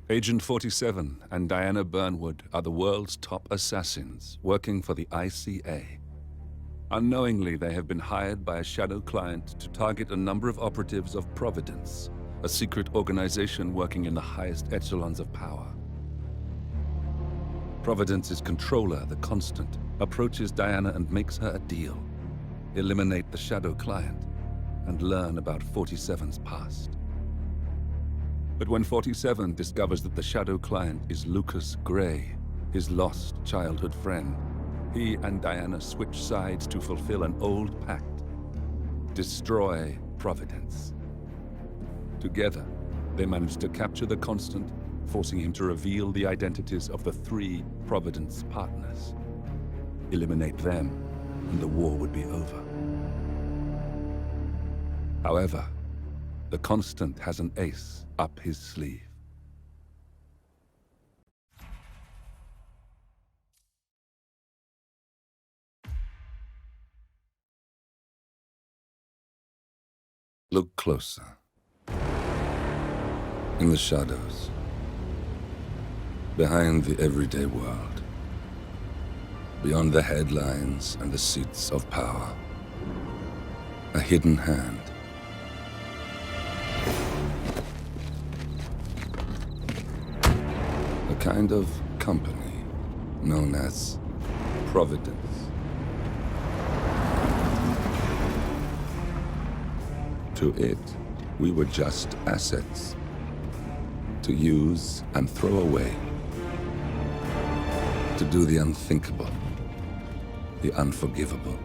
Agent 47 and Diana Burnwood are the world's top assassins working for the ICA. Unknowingly, they have been hired by a shadow client to target a number of operatives of Providence, a secret organization working in the highest echelons of power. Providence's controller, the Constant, approaches Diana and makes her a deal. Eliminate the shadow client and learn about 47's past. But when 47 discovers that the shadow client is Lucas Gray, his lost childhood friend, he and Diana switch sides to fulfill an old pact: destroy Providence. Together, they manage to capture the Constant, forcing him to reveal the identities of the 3 Providence partners. Eliminate them, and the war would be over. However, the Constant has an ace up his sleeve. Look closer. In the shadows. Behind the everyday world. Beyond the headlines and the seats of power. A hidden hand. A kind of company known as Providence. To it, we were just assets. To use and throw away. To do the unthinkable. The unforgivable.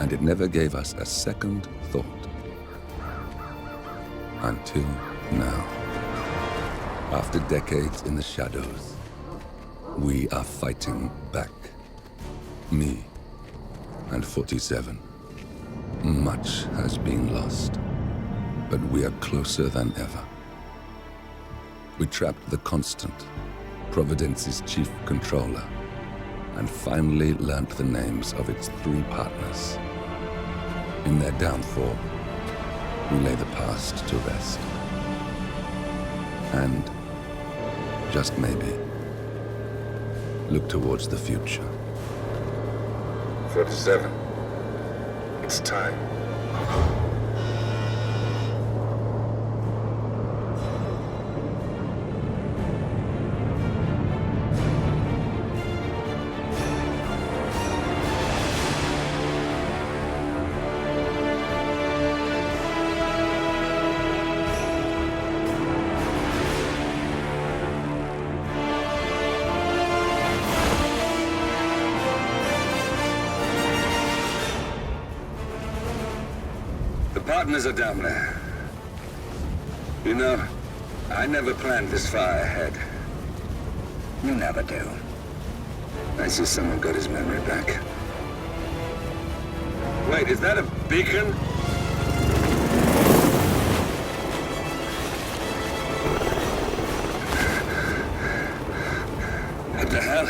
And it never gave us a second thought. Until now. After decades in the shadows, we are fighting back. Me and 47. Much has been lost, but we are closer than ever. We trapped the Constant, Providence's chief controller, and finally learnt the names of its 3 partners. In their downfall, we lay the past to rest. And, just maybe, look towards the future. 47. It's time. Partners are down there. You know, I never planned this far ahead. You never do. I see someone got his memory back. Wait, is that a beacon? What the hell?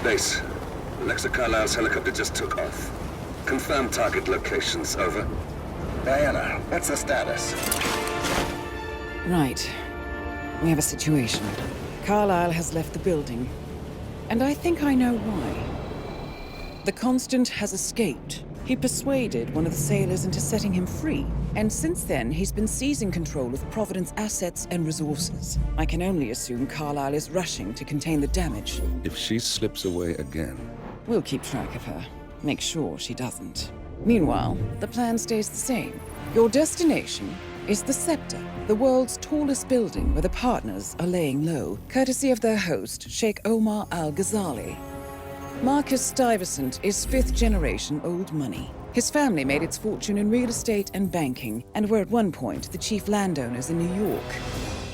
Base. Alexa Carlisle's helicopter just took off. Confirm target locations, over. Diana, what's the status? Right. We have a situation. Carlisle has left the building. And I think I know why. The Constant has escaped. He persuaded one of the sailors into setting him free. And since then, he's been seizing control of Providence assets and resources. I can only assume Carlisle is rushing to contain the damage. If she slips away again... We'll keep track of her. Make sure she doesn't. Meanwhile, the plan stays the same. Your destination is the Scepter, the world's tallest building where the partners are laying low, courtesy of their host, Sheikh Omar Al-Ghazali. Marcus Stuyvesant is 5th-generation old money. His family made its fortune in real estate and banking, and were at one point the chief landowners in New York.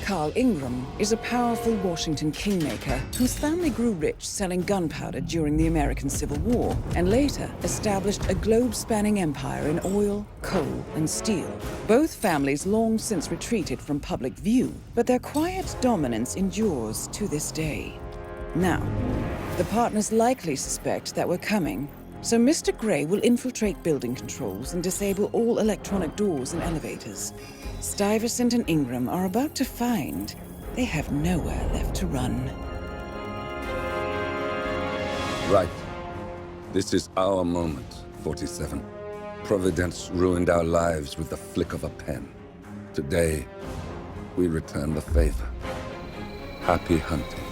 Carl Ingram is a powerful Washington kingmaker whose family grew rich selling gunpowder during the American Civil War, and later established a globe-spanning empire in oil, coal, and steel. Both families long since retreated from public view, but their quiet dominance endures to this day. Now, the partners likely suspect that we're coming, so Mr. Gray will infiltrate building controls and disable all electronic doors and elevators. Stuyvesant and Ingram are about to find They have nowhere left to run. Right. This is our moment, 47. Providence ruined our lives with the flick of a pen. Today, we return the favor. Happy hunting.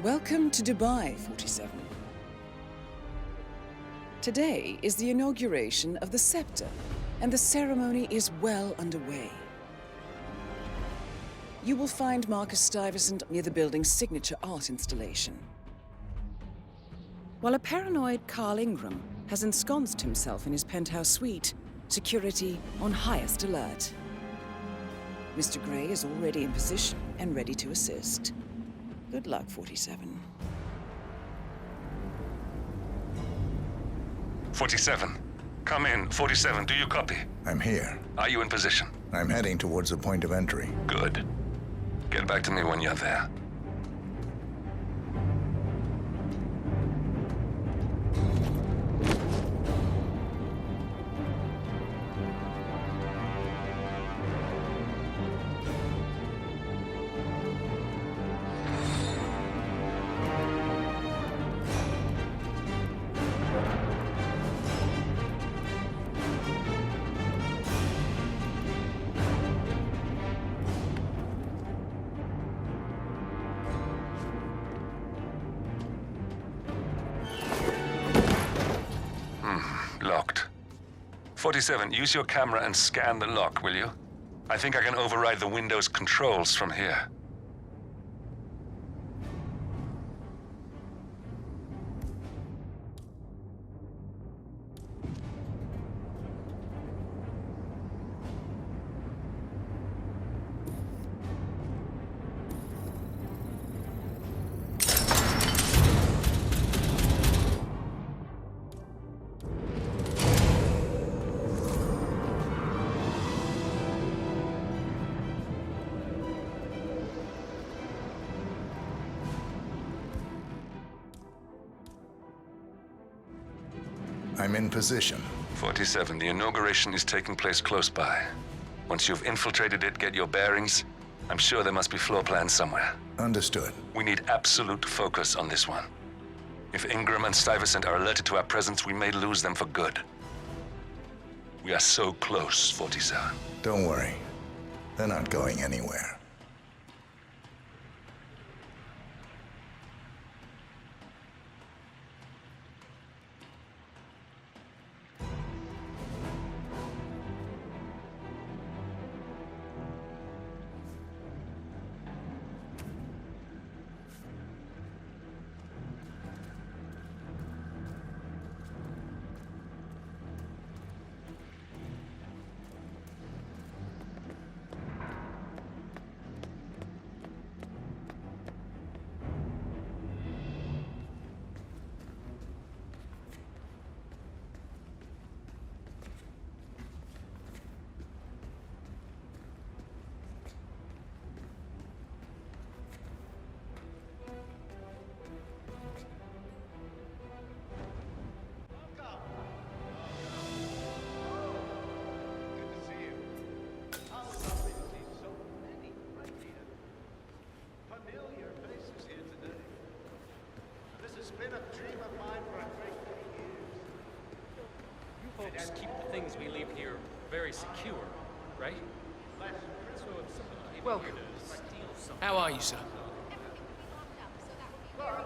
Welcome to Dubai, 47. Today is the inauguration of the scepter, and the ceremony is well underway. You will find Marcus Stuyvesant near the building's signature art installation. While a paranoid Carl Ingram has ensconced himself in his penthouse suite, security on highest alert. Mr. Gray is already in position and ready to assist. Good luck, 47. 47. Come in. 47, do you copy? I'm here. Are you in position? I'm heading towards the point of entry. Good. Get back to me when you're there. Locked. 47, use your camera and scan the lock, will you? I think I can override the Windows controls from here. I'm in position. 47, the inauguration is taking place close by. Once you've infiltrated it, get your bearings. I'm sure there must be floor plans somewhere. Understood. We need absolute focus on this one. If Ingram and Stuyvesant are alerted to our presence, we may lose them for good. We are so close, 47. Don't worry. They're not going anywhere. very secure, right? So if someone came Well, here to steal something... How are you, sir? Okay, all right.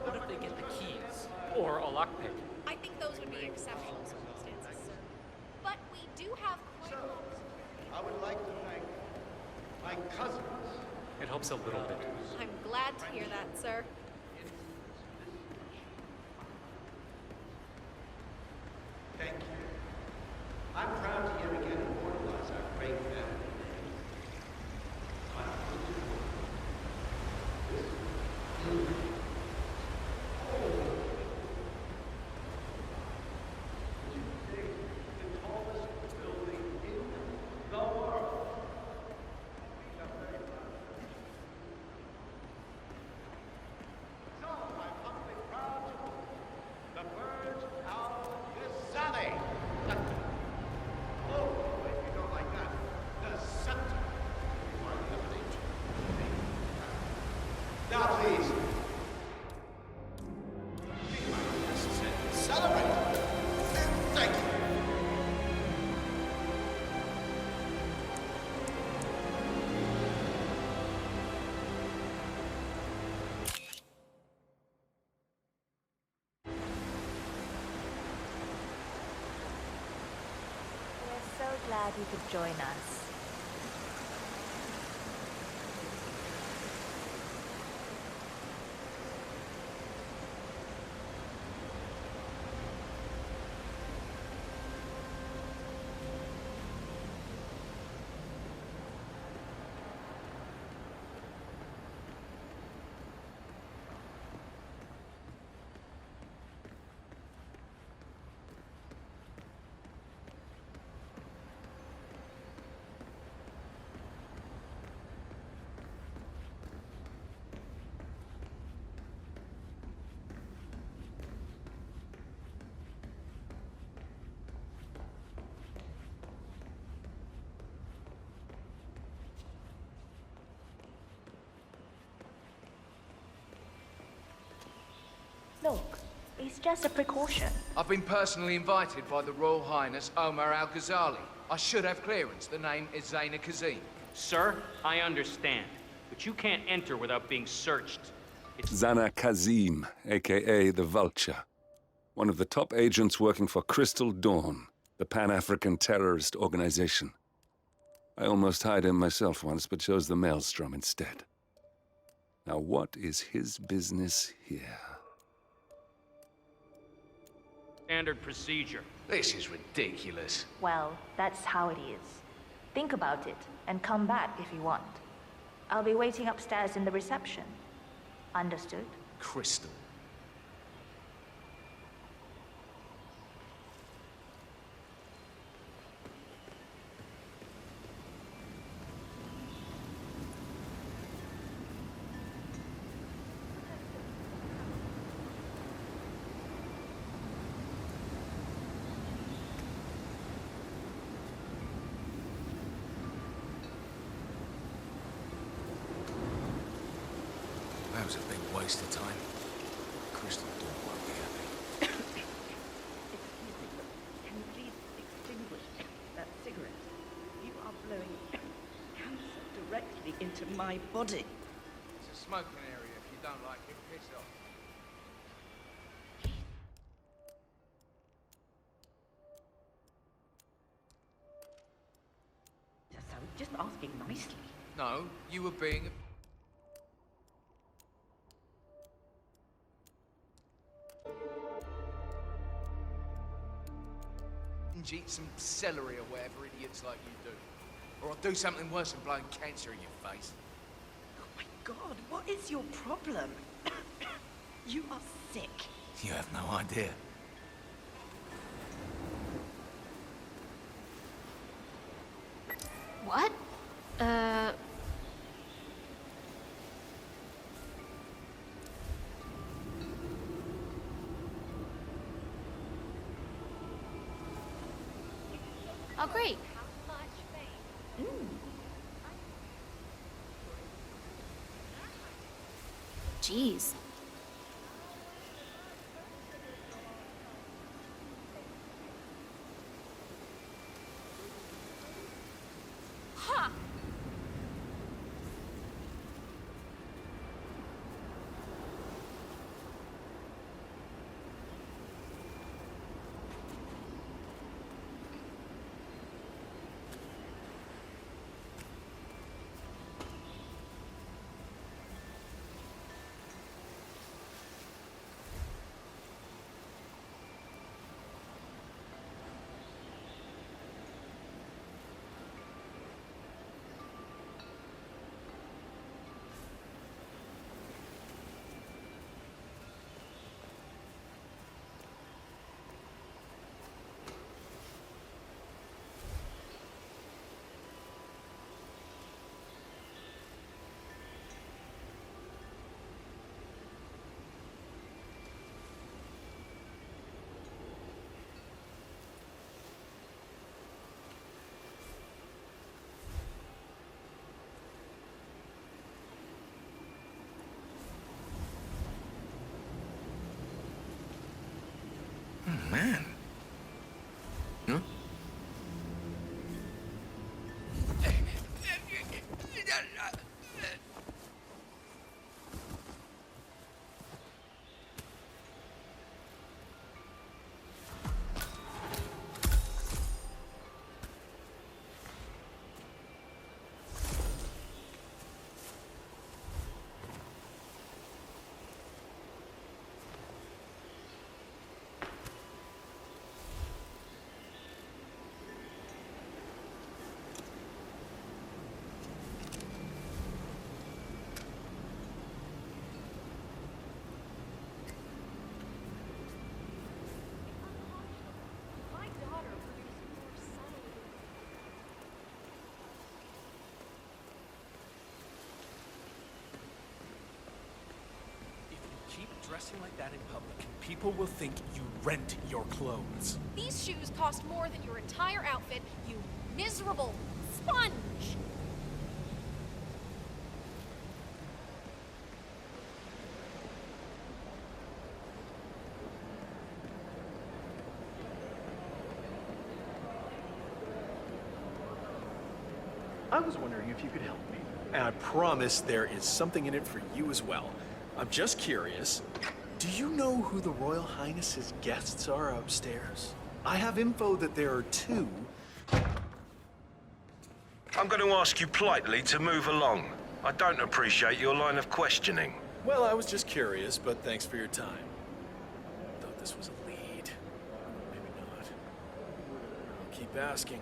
What if they get the keys? Or a lockpick? I think those would be exceptional circumstances, sir. But we do have quite a lot. I would like to thank my cousins. It helps a little bit. I'm glad to hear that, sir. Thank you. I'm proud to yet again immortalize our great family. Now, please. Celebrate. Thank you. We're so glad you could join us. Look, it's just a precaution. I've been personally invited by the Royal Highness Omar Al-Ghazali. I should have clearance. The name is Zaina Kazim. Sir, I understand. But you can't enter without being searched. It's... Zana Kazim, aka the Vulture. One of the top agents working for Crystal Dawn, the Pan-African terrorist organization. I almost hired him myself once, but chose the Maelstrom instead. Now what is his business here? standard procedure. This is ridiculous. Well, that's how it is. Think about it, and come back if you want. I'll be waiting upstairs in the reception. Understood? Crystal. That was a big waste of time. Crystal Dawn won't be happy. Can you please extinguish that cigarette? You are blowing cancer directly into my body. It's a smoking area. If you don't like it, piss off. I was just asking nicely. No, you were being a... eat some celery or whatever idiots like you do. Or I'll do something worse than blowing cancer in your face. Oh my God, what is your problem? You are sick. You have no idea. What? Oh, great. Jeez. Ha! Man. Huh? My daughter produced more subtle. If you keep dressing like that in public, people will think you rent your clothes. These shoes cost more than your entire outfit, you miserable sponge! I was wondering if you could help me. And I promise there is something in it for you as well. I'm just curious. Do you know who the Royal Highness's guests are upstairs? I have info that there are 2. I'm going to ask you politely to move along. I don't appreciate your line of questioning. Well, I was just curious, but thanks for your time. Thought this was a lead. Maybe not. I'll keep asking.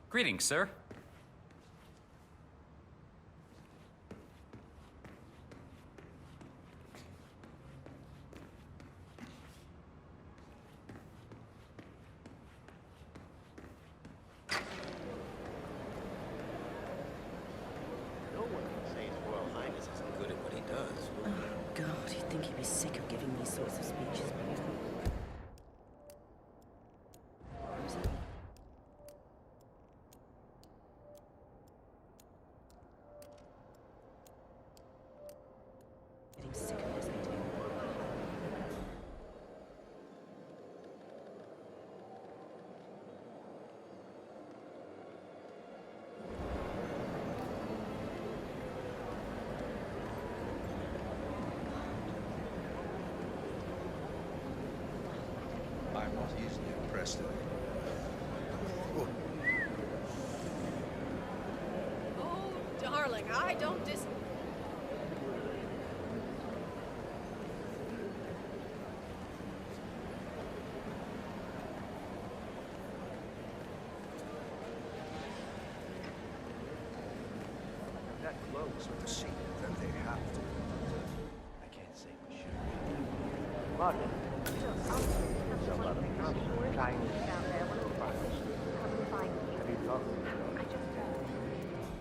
Greetings, sir. No one can say his Royal Highness isn't good at what he does. Oh, God, you'd think he'd be sick of giving these sorts of speeches. Getting sick of this idea. I'm not easily impressed. Oh, darling, I don't That close with the secret, then they have to. apartment.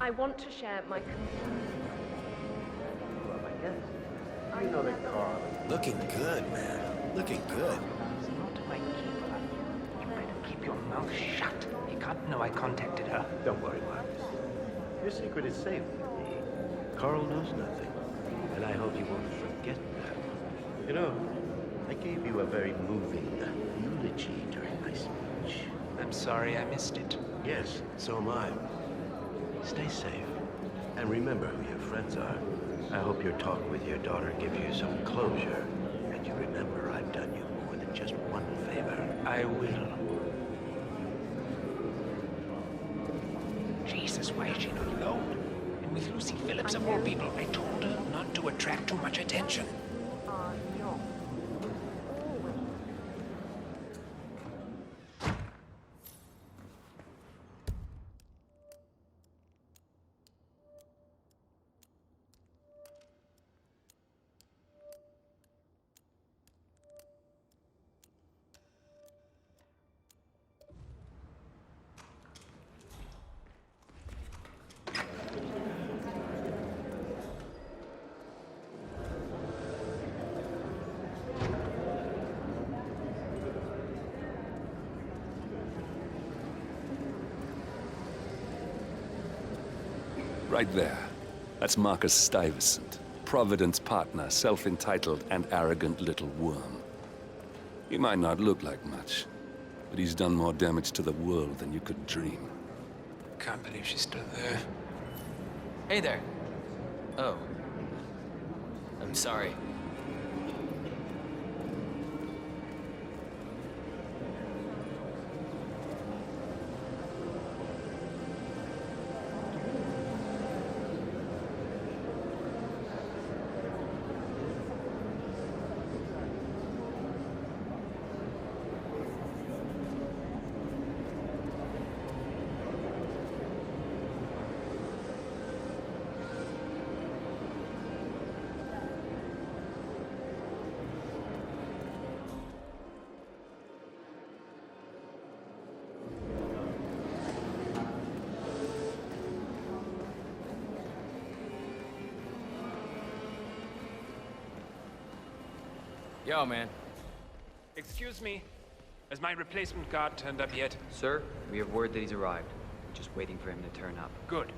I want to share my You know that Carl. Looking good, man. Looking good. It's not my keeper. You better keep your mouth shut. He can't know I contacted her. Don't worry, Marcus. Your secret is safe with me. Carl knows nothing, and I hope you won't forget that. You know, I gave you a very moving eulogy during my speech. I'm sorry I missed it. Yes, so am I. Stay safe, and remember who your friends are. I hope your talk with your daughter gives you some closure, and you remember I've done you more than just one favor. I will. Jesus, why is she not alone? And with Lucy Phillips of all people, I told her not to attract too much attention. Right there. That's Marcus Stuyvesant, Providence partner, self-entitled and arrogant little worm. He might not look like much, but he's done more damage to the world than you could dream. Can't believe she's still there. Hey there. Oh. I'm sorry. Yo, man. Excuse me. Has my replacement guard turned up yet? Sir, we have word that he's arrived. Just waiting for him to turn up. Good.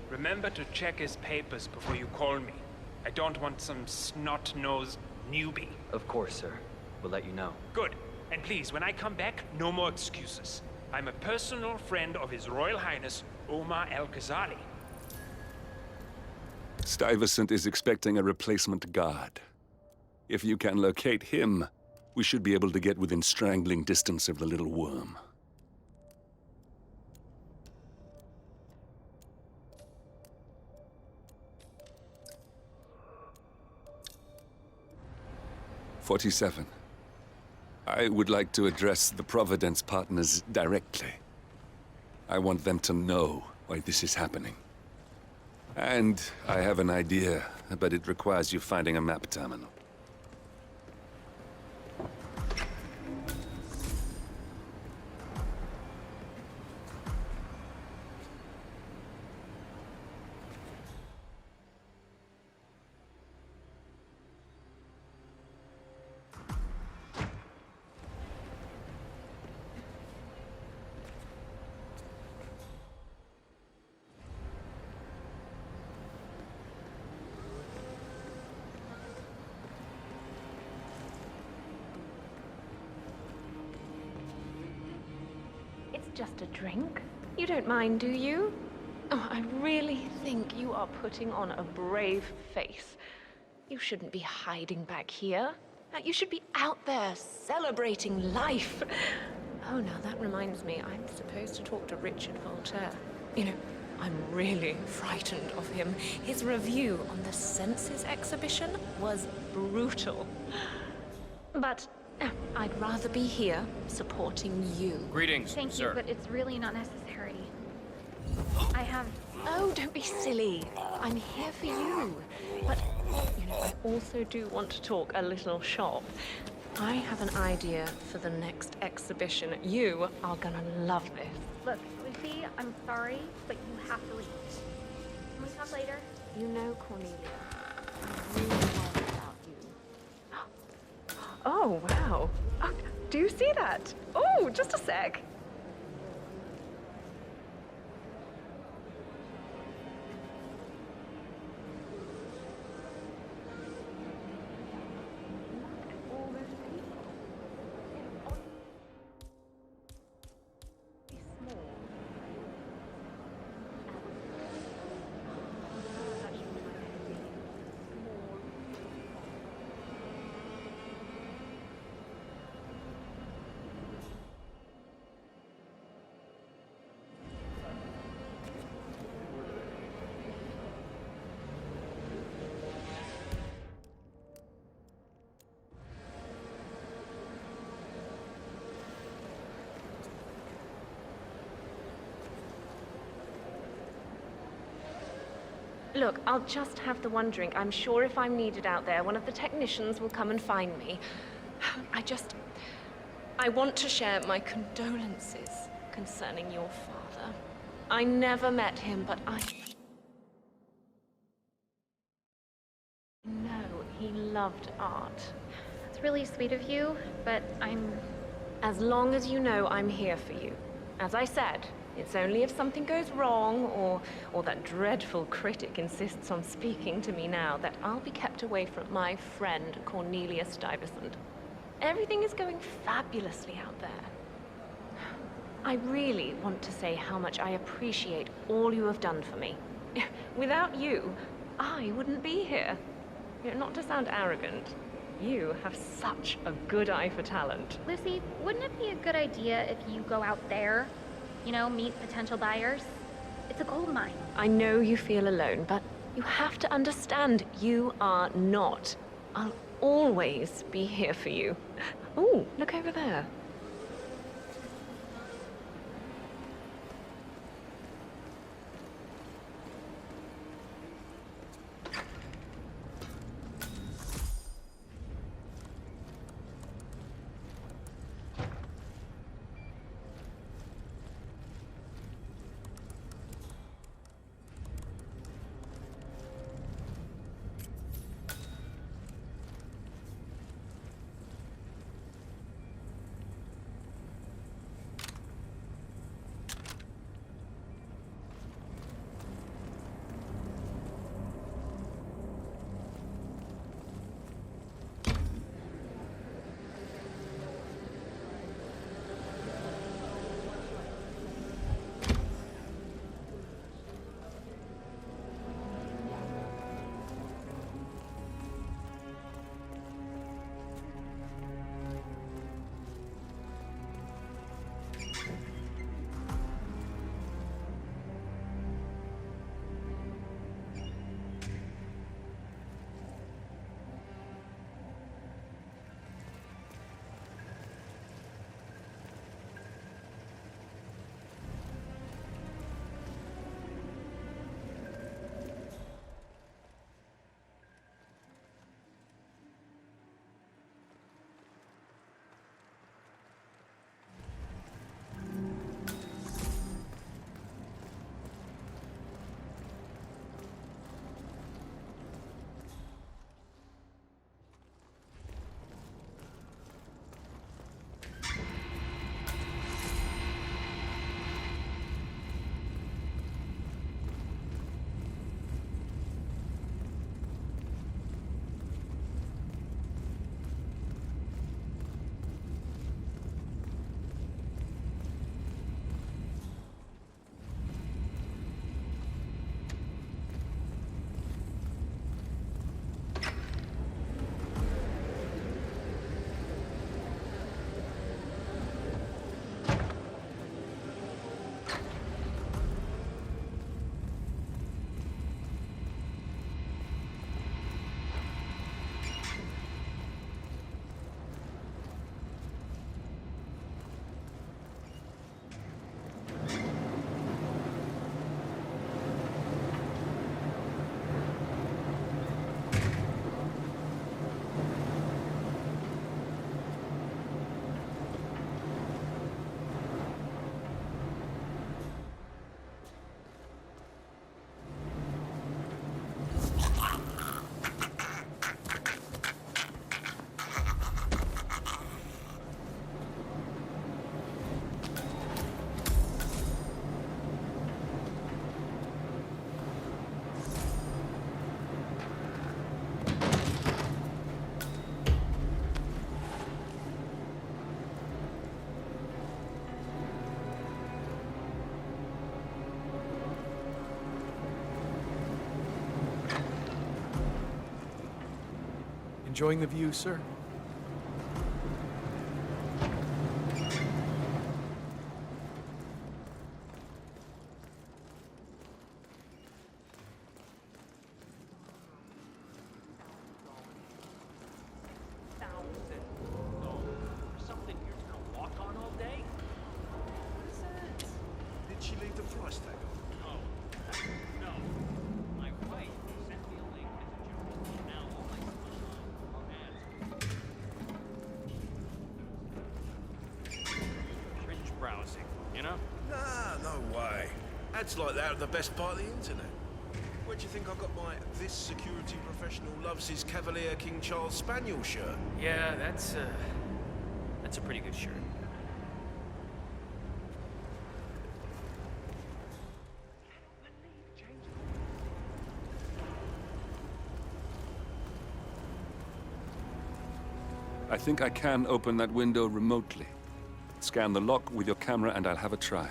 Remember to check his papers before you call me. I don't want some snot-nosed newbie. Of course, sir. We'll let you know. Good. And please, when I come back, no more excuses. I'm a personal friend of His Royal Highness, Omar Al-Ghazali. Stuyvesant is expecting a replacement guard. If you can locate him, we should be able to get within strangling distance of the little worm. "47. I would like to address the Providence partners directly. I want them to know why this is happening. And I have an idea, but it requires you finding a map terminal. Just a drink? You don't mind, do you? Oh, I really think you are putting on a brave face. You shouldn't be hiding back here. You should be out there celebrating life. Oh, now that reminds me, I'm supposed to talk to Richard Voltaire. You know, I'm really frightened of him. His review on the Senses exhibition was brutal. But I'd rather be here, supporting you. Greetings, Thank sir. you, but it's really not necessary. I have... Oh, don't be silly. I'm here for you. But, you know, I also do want to talk a little shop. I have an idea for the next exhibition. You are gonna love this. Look, Lucy, I'm sorry, but you have to leave. Can we talk later? You know, Cornelia, I'm really worried about you. Oh, wow. Oh, do you see that? Oh, just a sec. Look, I'll just have the one drink. I'm sure if I'm needed out there, one of the technicians will come and find me. I want to share my condolences concerning your father. I never met him, but I know he loved art. It's really sweet of you, but As long as you know I'm here for you. As I said, it's only if something goes wrong, or that dreadful critic insists on speaking to me now, that I'll be kept away from my friend Cornelia Stuyvesant. Everything is going fabulously out there. I really want to say how much I appreciate all you have done for me. Without you, I wouldn't be here. Not to sound arrogant, you have such a good eye for talent. Lucy, wouldn't it be a good idea if you go out there? You know, meet potential buyers? It's a gold mine. I know you feel alone, but you have to understand you are not. I'll always be here for you. Oh, look over there. Enjoying the view, sir? Something you're gonna walk on all day? Did she leave the frost tag on? No. My wife sent me a link as a joke. Now all my cringe browsing, you know? Nah, no way. Ads like that are the best part of the internet. Where do you think I got my "This security professional loves his Cavalier King Charles Spaniel" shirt? Yeah, that's a pretty good shirt. I think I can open that window remotely. Scan the lock with your camera and I'll have a try.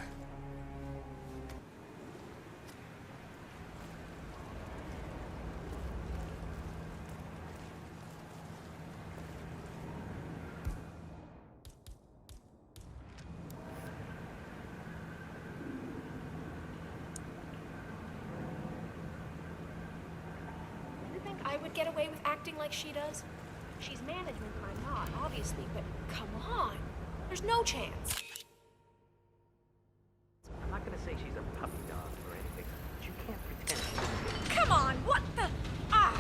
You think I would get away with acting like she does? She's management, I'm not, obviously, but come on. There's no chance. I'm not gonna say she's a puppy dog or anything, but you can't pretend she's Come on, what the? Ah!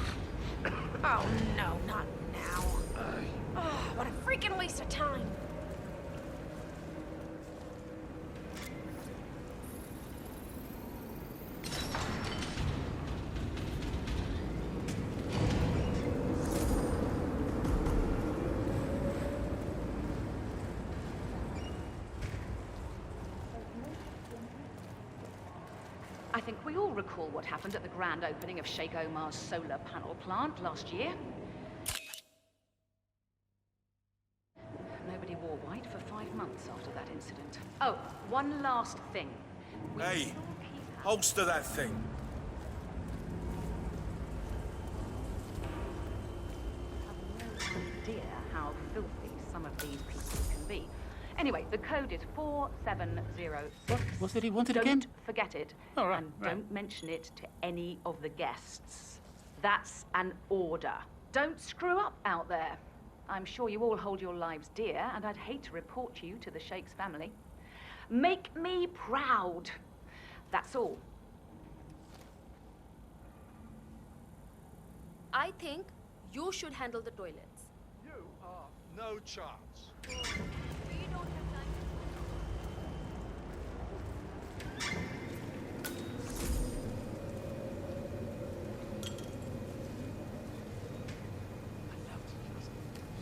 Oh no, not now. Oh, what a freaking waste of time. I think we all recall what happened at the grand opening of Sheikh Omar's solar panel plant last year. Nobody wore white for 5 months after that incident. Oh, one last thing. Hey, holster that thing. Idea how filthy some of these people can be. Anyway, the code is 4706. What did he want it Don't again? forget it. All right, and right. don't mention it to any of the guests. That's an order. Don't screw up out there. I'm sure you all hold your lives dear, and I'd hate to report you to the Sheikh's family. Make me proud. That's all. I think you should handle the toilets. You are no chance. We don't have time.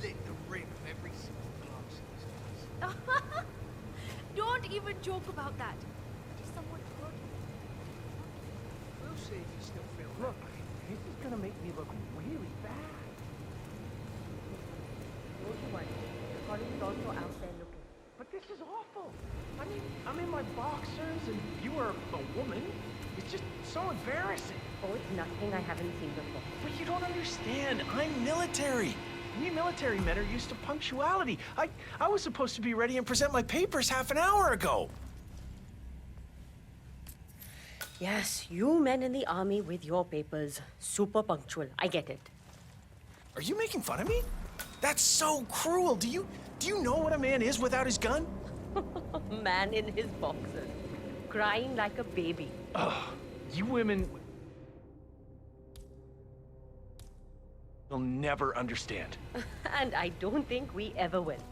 Lit the rim of every single glass in this place. Don't even joke about that. Someone heard you. We'll see if you still feel Look, that way. this is gonna make me look really bad. Colin is also out there looking. But this is awful. I mean, I'm in my boxers and you are a woman. It's just so embarrassing. Oh, it's nothing I haven't seen before. But you don't understand. I'm military. We military men are used to punctuality. I was supposed to be ready and present my papers half an hour ago. Yes, you men in the army with your papers. Super punctual. I get it. Are you making fun of me? That's so cruel. Do you know what a man is without his gun? Man in his boxers. Crying like a baby. Ugh, you women will never understand. And I don't think we ever will.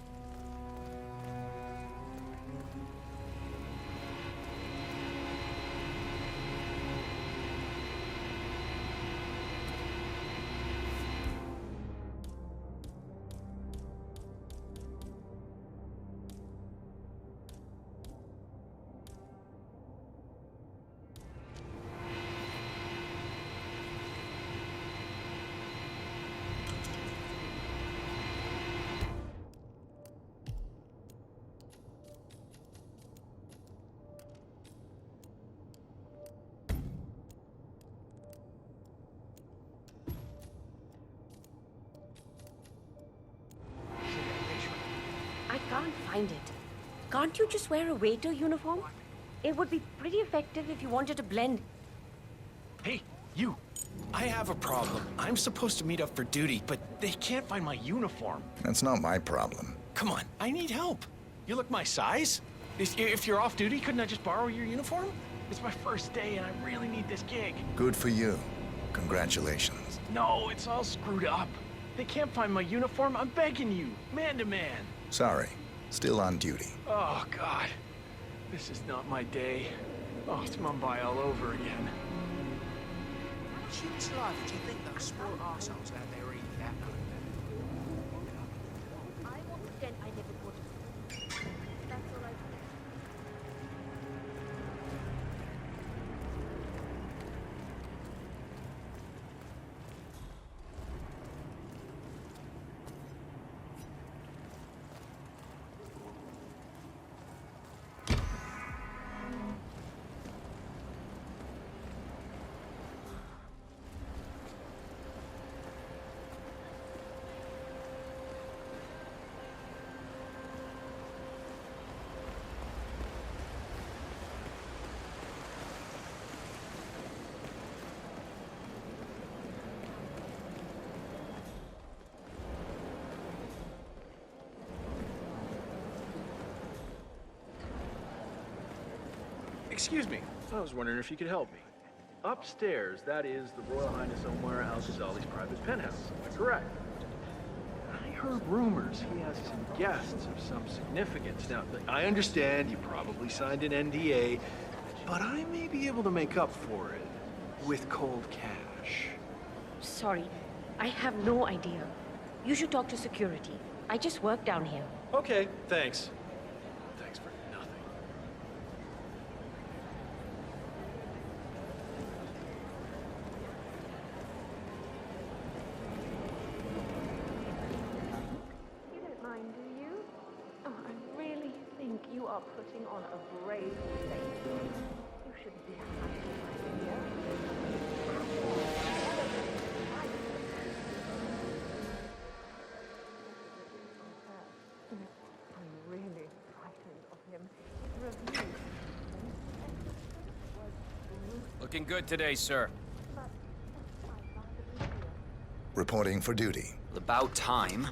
can't find it. Can't you just wear a waiter uniform? It would be pretty effective if you wanted to blend. Hey, you. I have a problem. I'm supposed to meet up for duty, but they can't find my uniform. That's not my problem. Come on, I need help. You look my size? If you're off duty, couldn't I just borrow your uniform? It's my first day and I really need this gig. Good for you. Congratulations. No, it's all screwed up. They can't find my uniform. I'm begging you, man to man. Sorry. Still on duty. Oh, God. This is not my day. Oh, it's Mumbai all over again. How much human life do you think those spoiled arseholes out there are eating that night? I won't pretend I never would. That's all I do. Excuse me. I was wondering if you could help me. Upstairs, that is the Royal Highness Omar Al-Ghazali's private penthouse. Am I correct? I heard rumors he has some guests of some significance. Now, I understand you probably signed an NDA, but I may be able to make up for it with cold cash. Sorry, I have no idea. You should talk to security. I just work down here. Okay, thanks. Thanks for nothing. You don't mind, do you? Oh, I really think you are putting on a brave face. You shouldn't be hiding right I'm really frightened of him. His review. Looking good today, sir. Reporting for duty. About time.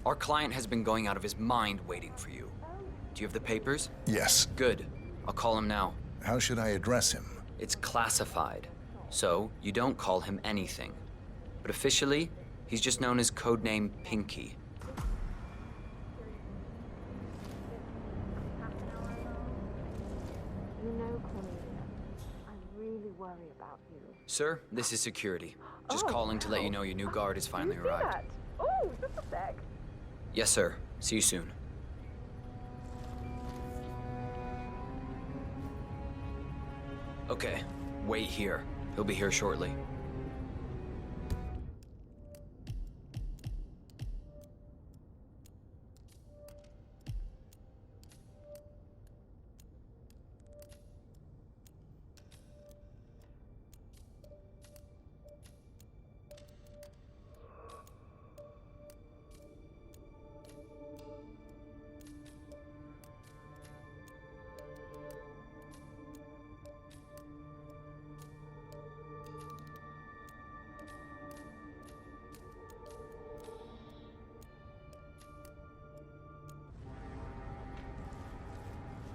Our client has been going out of his mind waiting for you. Do you have the papers? Yes. Good. I'll call him now. How should I address him? It's classified, so you don't call him anything. But officially, he's just known as codename Pinky. You know, Cornelia, I really worry about you. Sir, this is security. Just Oh, calling to let you know your new guard has finally Did you see arrived. that? Oh, just a sec. Yes, sir. See you soon. Okay, wait here. He'll be here shortly.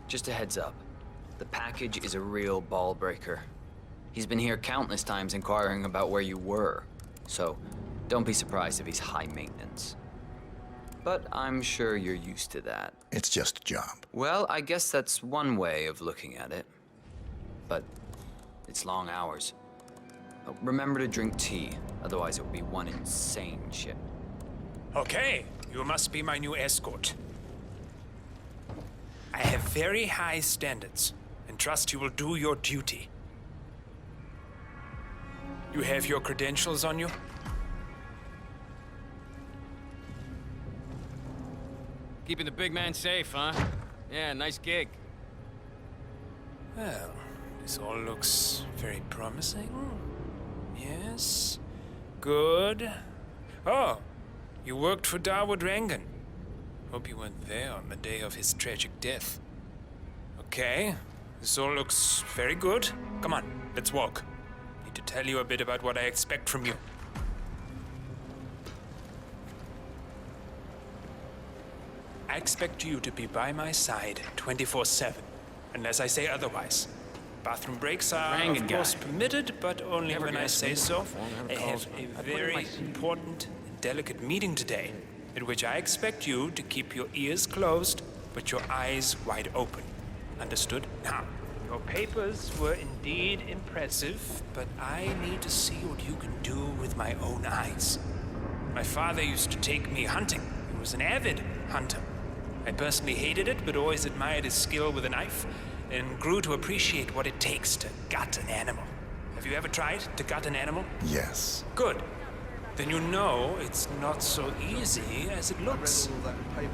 Just a heads up. The package is a real ball breaker. He's been here countless times inquiring about where you were, so don't be surprised if he's high maintenance. But I'm sure you're used to that. It's just a job. Well, I guess that's one way of looking at it. But it's long hours. Remember to drink tea, otherwise it will be one insane ship. Okay, you must be my new escort. I have very high standards, and trust you will do your duty. You have your credentials on you? Keeping the big man safe, huh? Yeah, nice gig. Well, this all looks very promising. Yes. Good. Oh, you worked for Dawood Rangan. Hope you weren't there on the day of his tragic death. Okay, this all looks very good. Come on, let's walk. Need to tell you a bit about what I expect from you. I expect you to be by my side 24/7, unless I say otherwise. Bathroom breaks are, of course, permitted, but only when I say so. I have a very important and delicate meeting today, at which I expect you to keep your ears closed, but your eyes wide open. Understood? Now, your papers were indeed impressive, but I need to see what you can do with my own eyes. My father used to take me hunting. He was an avid hunter. I personally hated it, but always admired his skill with a knife, and grew to appreciate what it takes to gut an animal. Have you ever tried to gut an animal? Yes. Good. Then you know it's not so easy as it looks.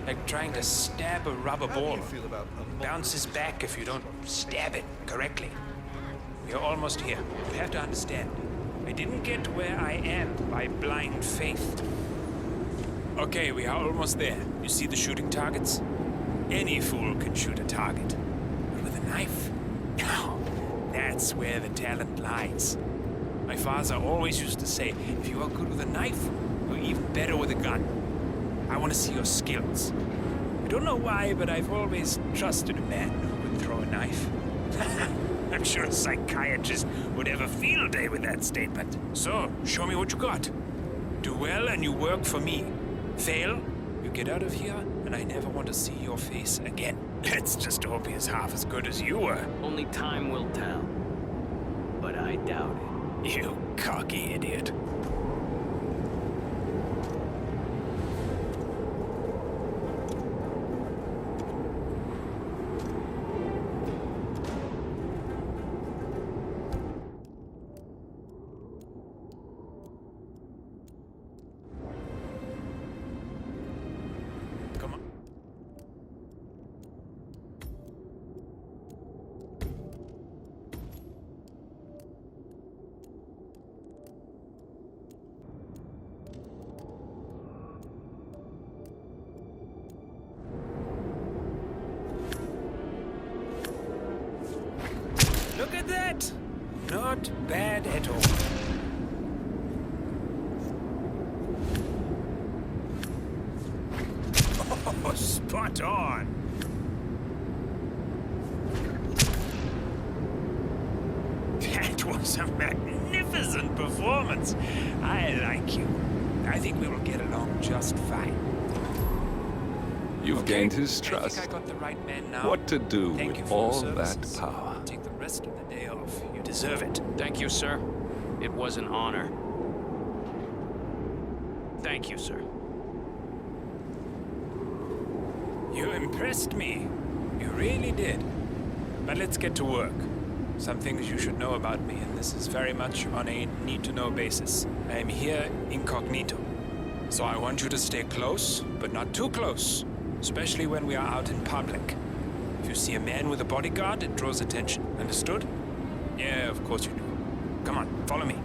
Like trying to stab a rubber ball. It bounces back if you don't stab it correctly. We are almost here. You have to understand. I didn't get where I am by blind faith. Okay, we are almost there. You see the shooting targets? Any fool can shoot a target. But with a knife? No. That's where the talent lies. My father always used to say, if you are good with a knife, you're even better with a gun. I want to see your skills. I don't know why, but I've always trusted a man who could throw a knife. I'm sure a psychiatrist would have a field day with that statement. So, show me what you got. Do well and you work for me. Fail, you get out of here, and I never want to see your face again. Let's just hope he is half as good as you were. Only time will tell. But I doubt it. You cocky idiot. Come on. Look at that! Not bad at all. Oh, spot on! That was a magnificent performance. I like you. I think we will get along just fine. You've gained his trust. I think I got the right man now. What to do Thank you with for your all that services. power? Take the rest of the day off. You deserve it. Thank you, sir. It was an honor. Thank you, sir. You impressed me. You really did. But let's get to work. Some things you should know about me, and this is very much on a need-to-know basis. I am here incognito. So I want you to stay close, but not too close. Especially when we are out in public. If you see a man with a bodyguard, it draws attention. Understood? Yeah, of course you do. Come on, follow me.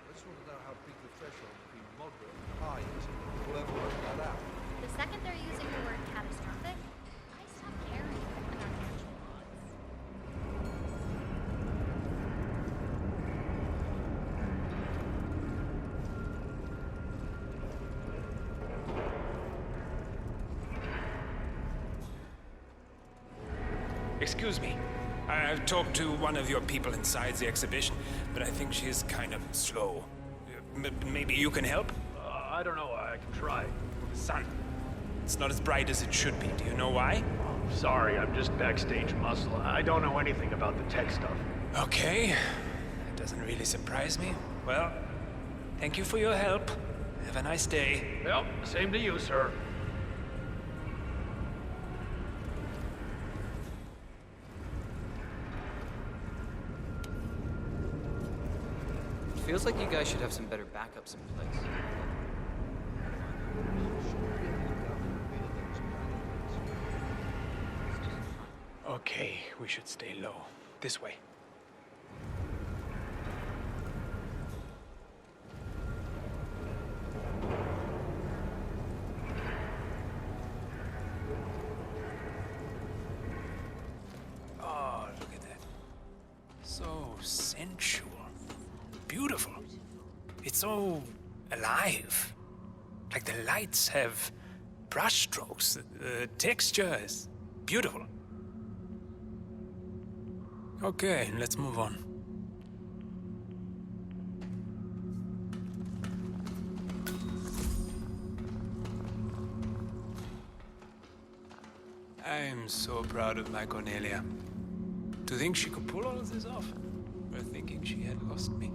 I just want to know how big the threshold between moderate and high is. We'll ever work that out. The second they're using the word catastrophic, I stop caring about the actual odds. Excuse me. I've talked to one of your people inside the exhibition, but I think she is kind of slow. Maybe you can help? I don't know. I can try. Son, it's not as bright as it should be. Do you know why? Sorry, I'm just backstage muscle. I don't know anything about the tech stuff. Okay. That doesn't really surprise me. Well, thank you for your help. Have a nice day. Well, same to you, sir. Feels like you guys should have some better backups in place. Okay, we should stay low. This way. Oh, look at that. So sensual. Beautiful. It's so alive. Like the lights have brushstrokes. The texture is beautiful. Okay, let's move on. I'm so proud of my Cornelia. To think she could pull all of this off, or thinking she had lost me.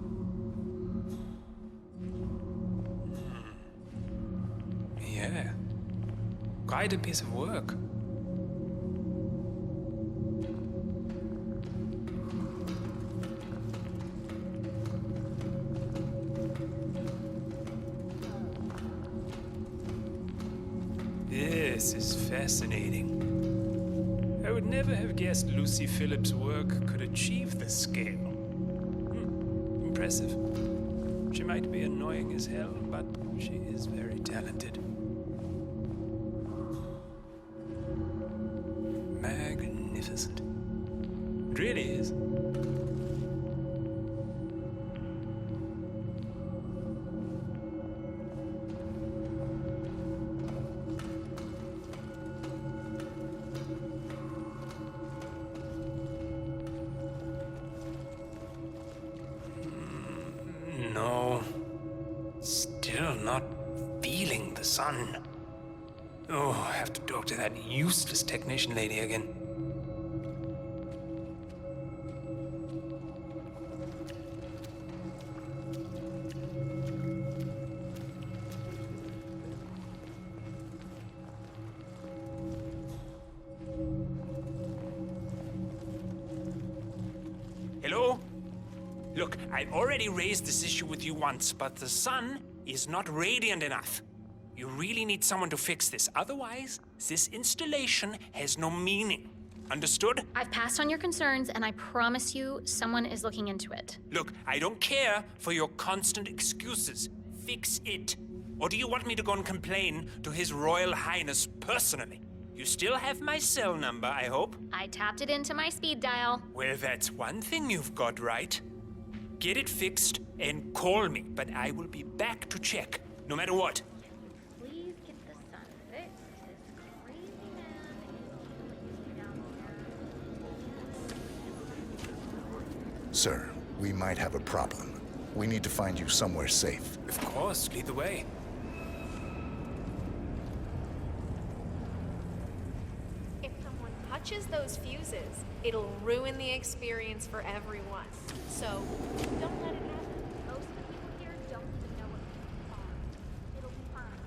Yeah, quite a piece of work. This is fascinating. I would never have guessed Lucy Phillips' work could achieve this scale. Impressive. She might be annoying as hell, but she is very talented. Magnificent. It really is. No. Still not feeling the sun. Oh, I have to talk to that useless technician lady again. Hello? Look, I've already raised this issue with you once, but the sun is not radiant enough. You really need someone to fix this. Otherwise, this installation has no meaning. Understood? I've passed on your concerns, and I promise you someone is looking into it. Look, I don't care for your constant excuses. Fix it. Or do you want me to go and complain to His Royal Highness personally? You still have my cell number, I hope? I tapped it into my speed dial. Well, that's one thing you've got right. Get it fixed and call me, but I will be back to check, no matter what. Please get the sun fixed. This crazy man is down there. Sir, we might have a problem. We need to find you somewhere safe. Of course, lead the way. If someone touches those fuses, it'll ruin the experience for everyone. So, don't let it happen. Most of the people here don't even know what fuses are. It'll be fine.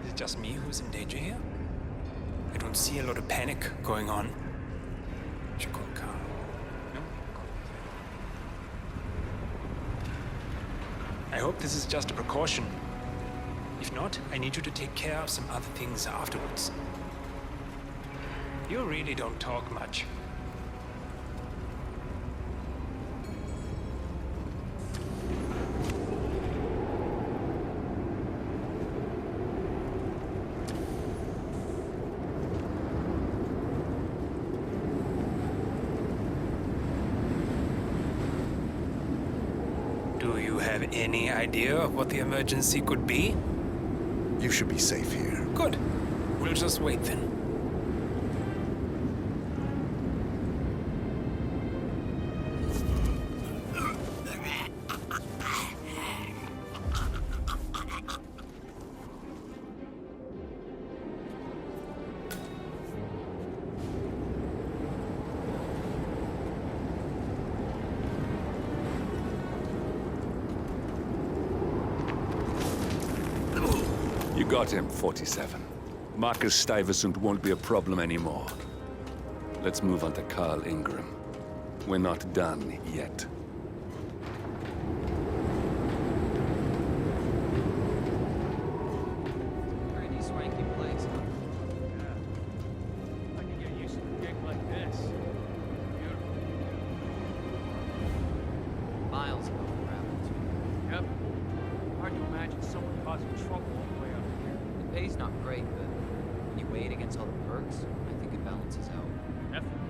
Is it just me who's in danger here? I don't see a lot of panic going on. Should call Carl. No? I hope this is just a precaution. If not, I need you to take care of some other things afterwards. You really don't talk much. Do you have any idea of what the emergency could be? You should be safe here. Good. We'll just wait then. got him, 47. Marcus Stuyvesant won't be a problem anymore. Let's move on to Carl Ingram. We're not done yet. Pretty swanky place, huh? Yeah. I can get used to a gig like this. Beautiful. Miles above the ground. Yep. Hard to imagine someone causing trouble all the way up here. The pay's not great, but when you weigh it against all the perks, I think it balances out. Definitely.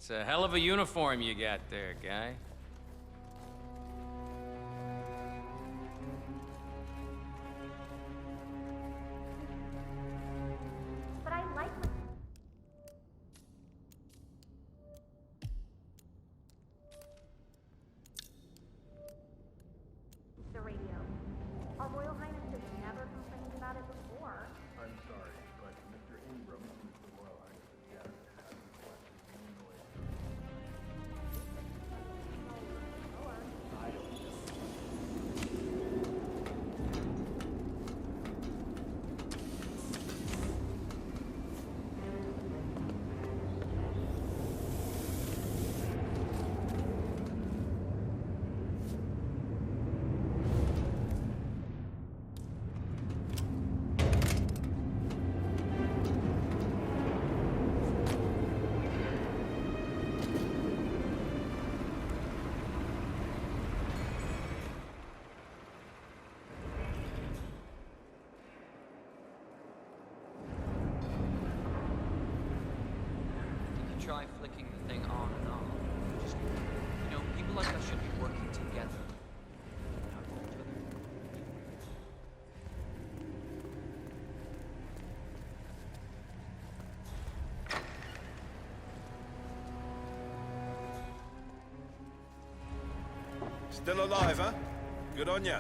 It's a hell of a uniform you got there, guy. But I like the radio. Our Royal Highness has never complained about it before. I'm sorry, but Mr. Ingram, who's the Royal Highness's guest, has requested no noise. I don't know. You could try flicking the thing on and off. Just, you know, people like us should be working together. Not each other. Still alive, huh? Good on ya.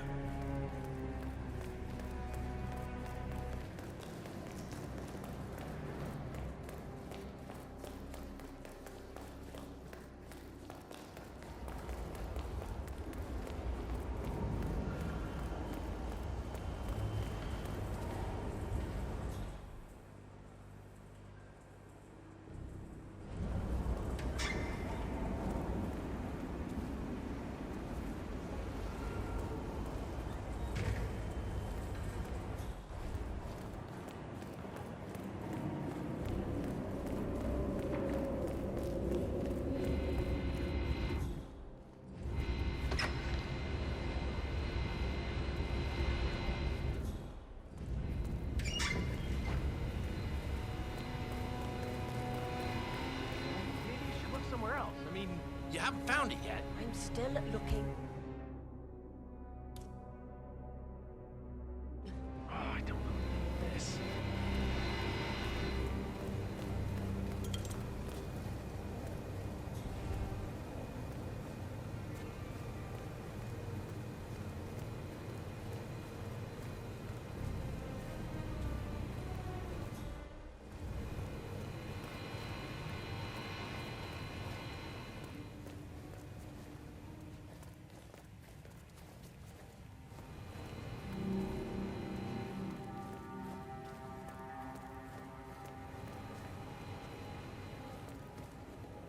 Somewhere else. I mean, you haven't found it yet. I'm still looking. Oh, I don't believe this.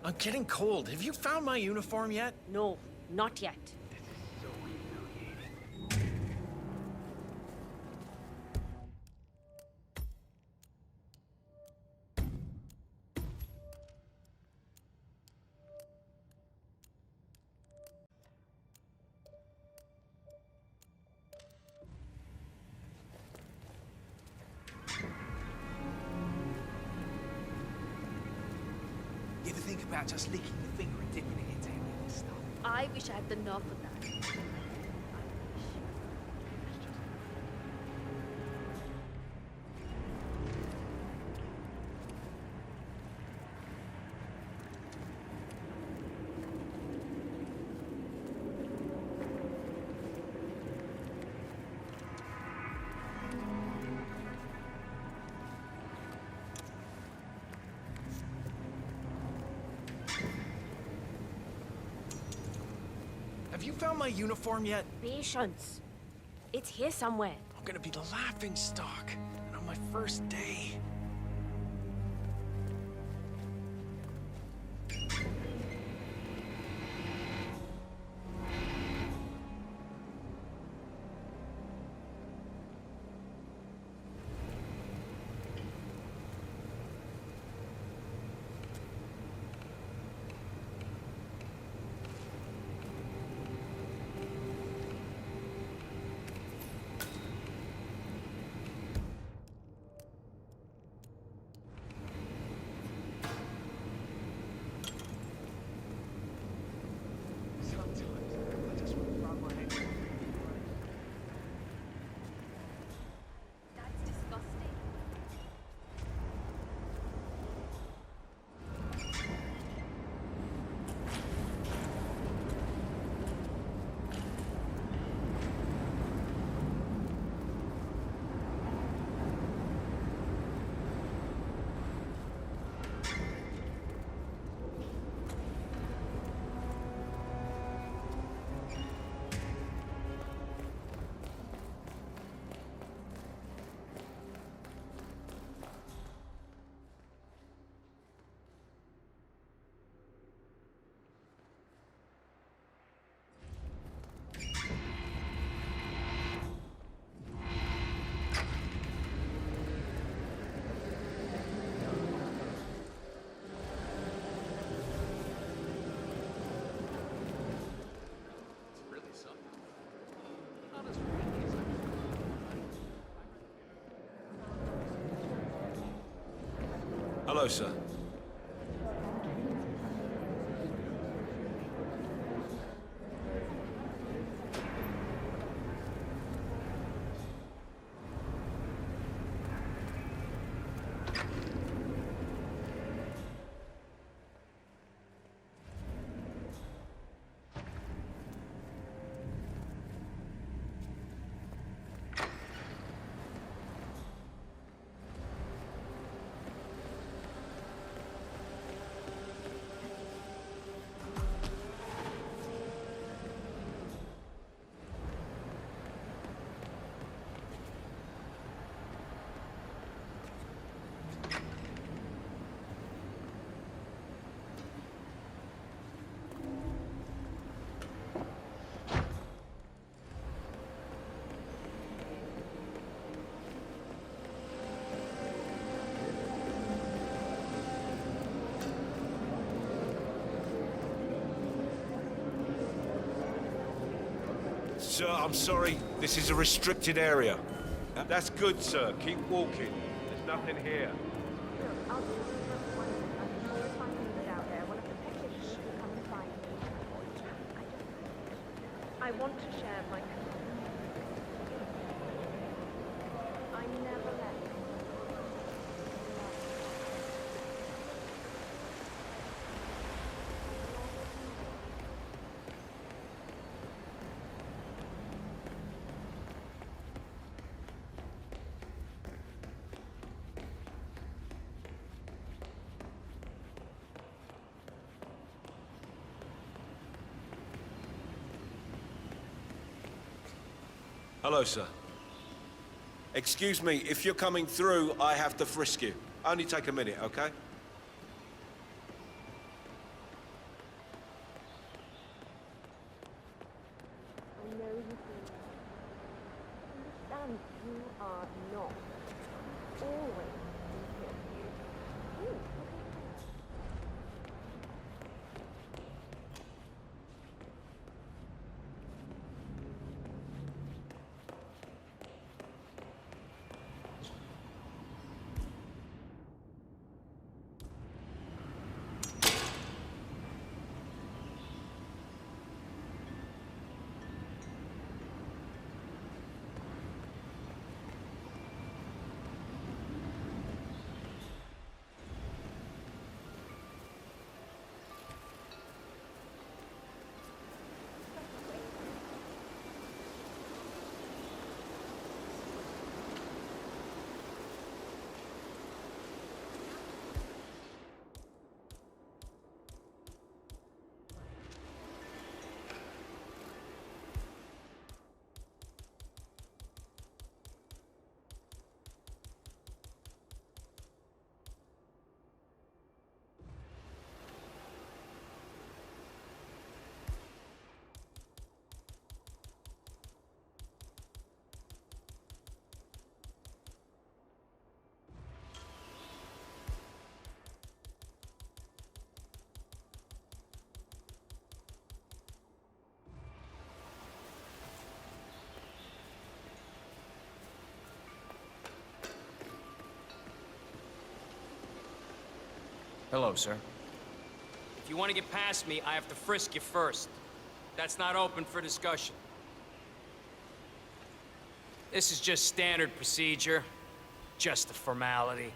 I'm getting cold. Have you found my uniform yet? No, not yet. So humiliating. You ever think about just licking your finger and dipping it into any of this stuff? I wish I had the nerve for that. Have you found my uniform yet? Patience. It's here somewhere. I'm gonna be the laughing stock. And on my first day. Hello, sir. Sir, I'm sorry. This is a restricted area. That's good, sir. Keep walking. There's nothing here. I want to share my... I never let... Hello, sir. Excuse me, if you're coming through, I have to frisk you. Only take a minute, okay? I know you feel... Understand, you are not always you. Hello, sir. If you want to get past me, I have to frisk you first. That's not open for discussion. This is just standard procedure. Just a formality.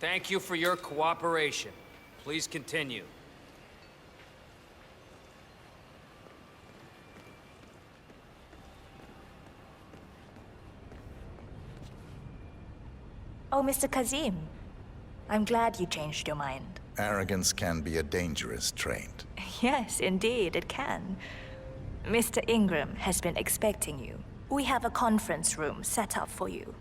Thank you for your cooperation. Please continue. Oh, Mr. Kazim. I'm glad you changed your mind. Arrogance can be a dangerous trait. Yes, indeed, it can. Mr. Ingram has been expecting you. We have a conference room set up for you.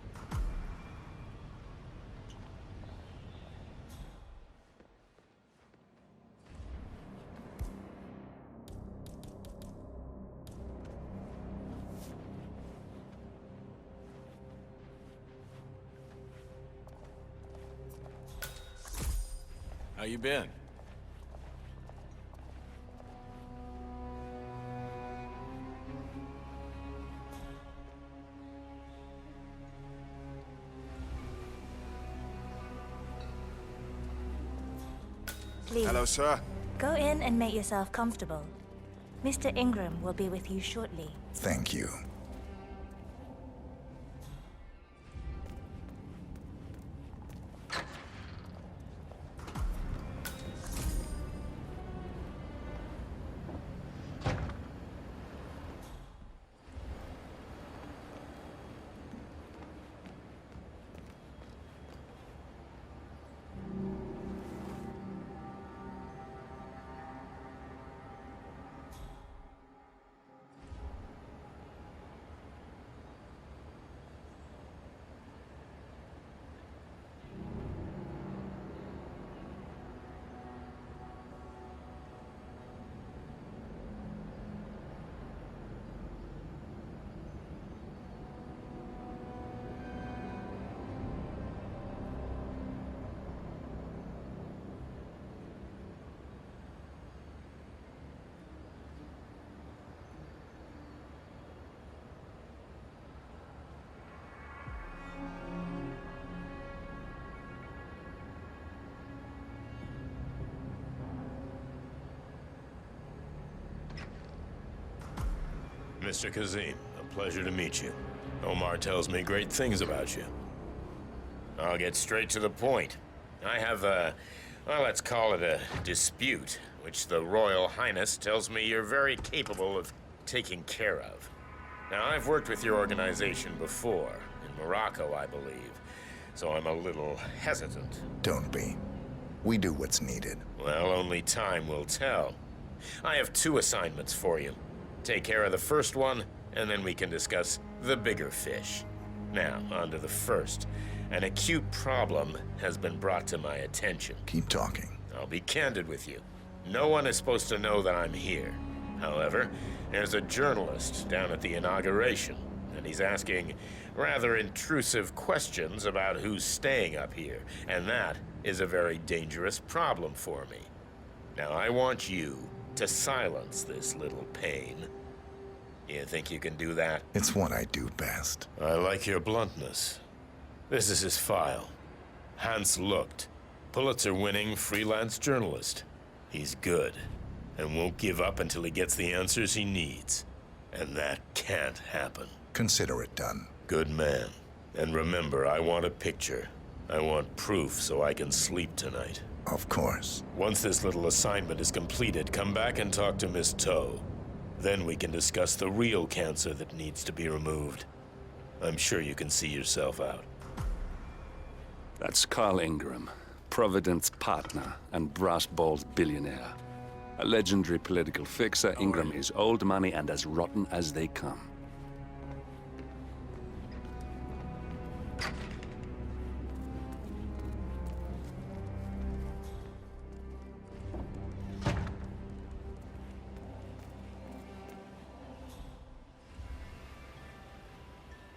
How you been? Please. Hello, sir. Go in and make yourself comfortable. Mr. Ingram will be with you shortly. Thank you. Mr. Kazim, a pleasure to meet you. Omar tells me great things about you. I'll get straight to the point. I have a, well, let's call it a dispute, which the Royal Highness tells me you're very capable of taking care of. Now, I've worked with your organization before, in Morocco, I believe, so I'm a little hesitant. Don't be. We do what's needed. Well, only time will tell. I have 2 assignments for you. Take care of the first one, and then we can discuss the bigger fish. Now, on to the first. An acute problem has been brought to my attention. Keep talking. I'll be candid with you. No one is supposed to know that I'm here. However, there's a journalist down at the inauguration, and he's asking rather intrusive questions about who's staying up here, and that is a very dangerous problem for me. Now, I want you to silence this little pain. You think you can do that? It's what I do best. I like your bluntness. This is his file. Hans Lucht, Pulitzer-winning freelance journalist. He's good, and won't give up until he gets the answers he needs. And that can't happen. Consider it done. Good man. And remember, I want a picture. I want proof so I can sleep tonight. Of course. Once this little assignment is completed, come back and talk to Miss Toe. Then we can discuss the real cancer that needs to be removed. I'm sure you can see yourself out. That's Carl Ingram, Providence partner and brass balls billionaire. A legendary political fixer, Ingram is old money and as rotten as they come.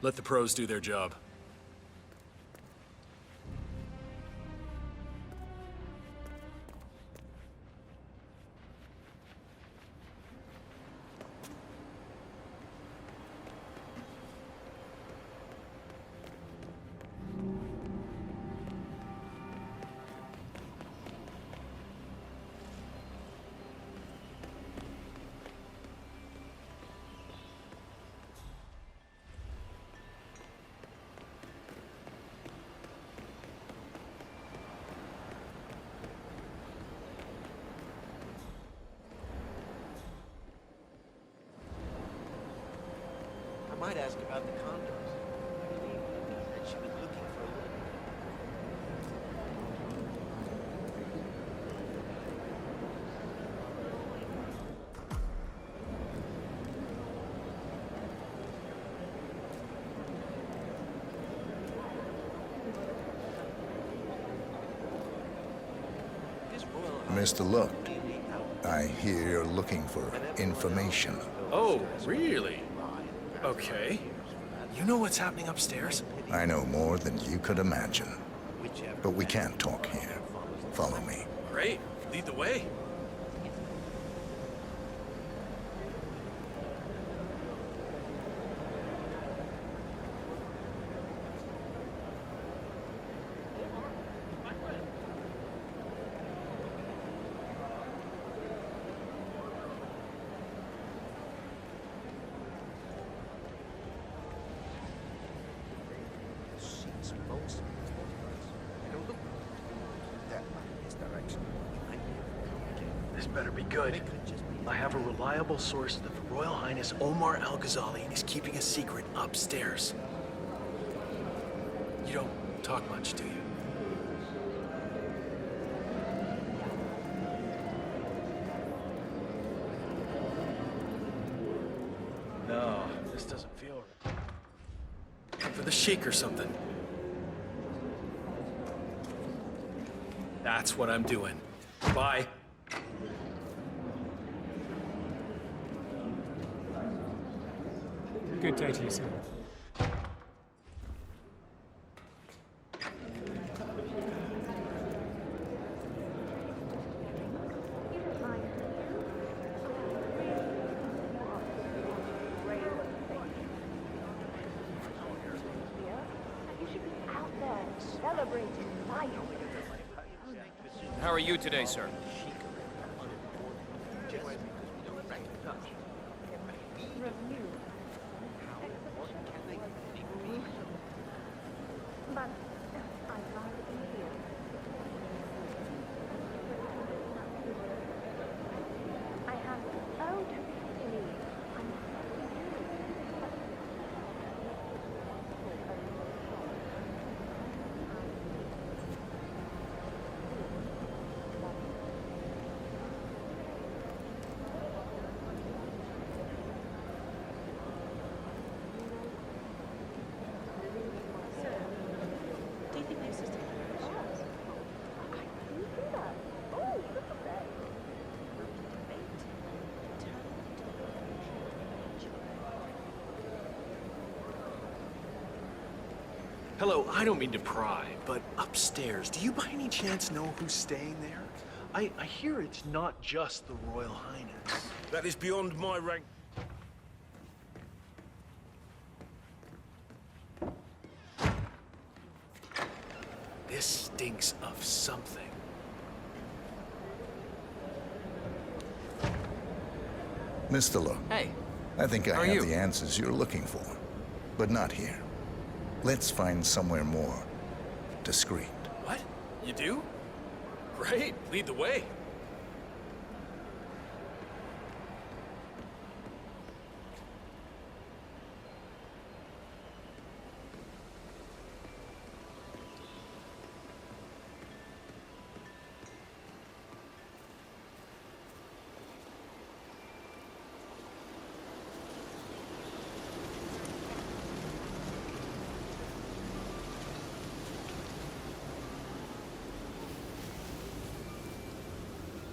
Let the pros do their job. I might ask about the condos. I believe that she was looking for a little. Mr. Lucht, I hear you're looking for information. Oh, really? Okay. You know what's happening upstairs? I know more than you could imagine. But we can't talk here. Follow me. Great. Lead the way. This better be good. I have a reliable source that the Royal Highness Omar Al-Ghazali is keeping a secret upstairs. You don't talk much, do you? No, this doesn't feel right. For the Sheik or something. That's what I'm doing. Bye. Good day to you, sir. How are you today, sir? Hello, I don't mean to pry, but upstairs, do you by any chance know who's staying there? I hear it's not just the Royal Highness. That is beyond my rank. This stinks of something. Mr. Lowe. Hey. I think How I are have you? the answers you're looking for, but not here. Let's find somewhere more discreet. What? You do? Great, lead the way.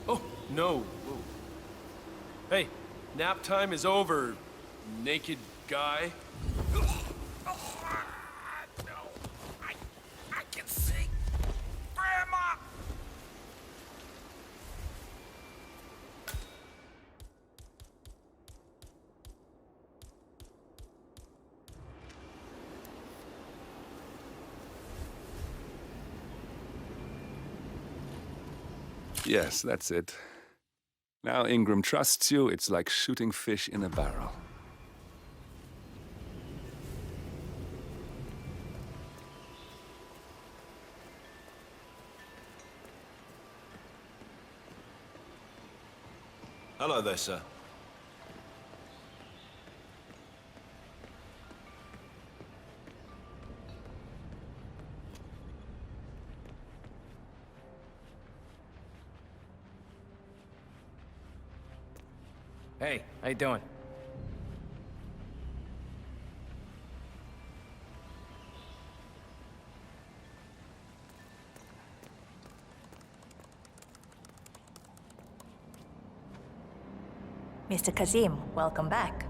Oh, no. Whoa. Hey, nap time is over, naked guy. I can see Grandma! Yes, that's it. Now Ingram trusts you, it's like shooting fish in a barrel. Hello there, sir. Hey, how you doing? Mr. Kazim, welcome back.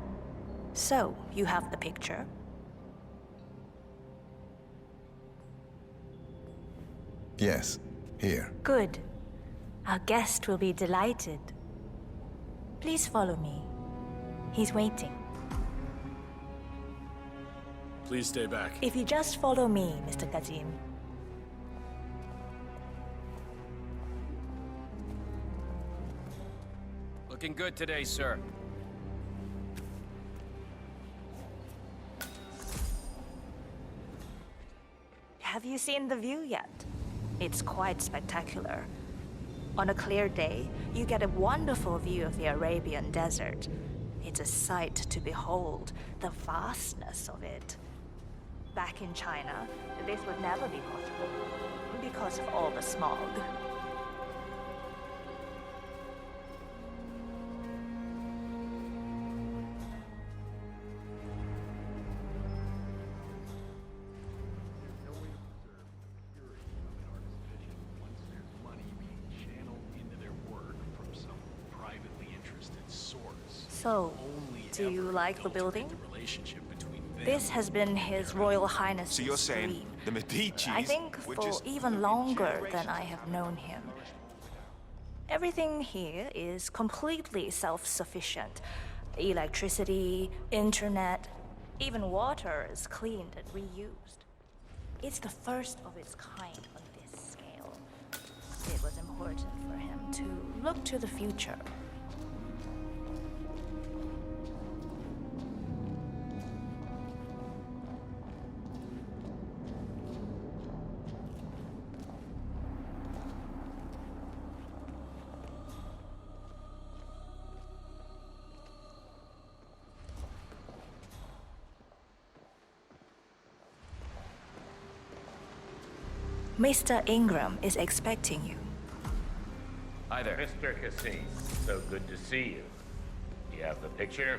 So, you have the picture? Yes, here. Good. Our guest will be delighted. Please follow me. He's waiting. Please stay back. If you just follow me, Mr. Kazim. Looking good today, sir. Have you seen the view yet? It's quite spectacular. On a clear day, you get a wonderful view of the Arabian desert. It's a sight to behold, the vastness of it. Back in China, this would never be possible because of all the smog. So, do you like the building? This has been His Royal Highness's So you're saying dream. the Medicis I think were for just even longer than I have known him. Everything here is completely self-sufficient. Electricity, internet, even water is cleaned and reused. It's the first of its kind on this scale. It was important for him to look to the future. Mr. Ingram is expecting you. Hi there. Mr. Cassim, so good to see you. Do you have the picture?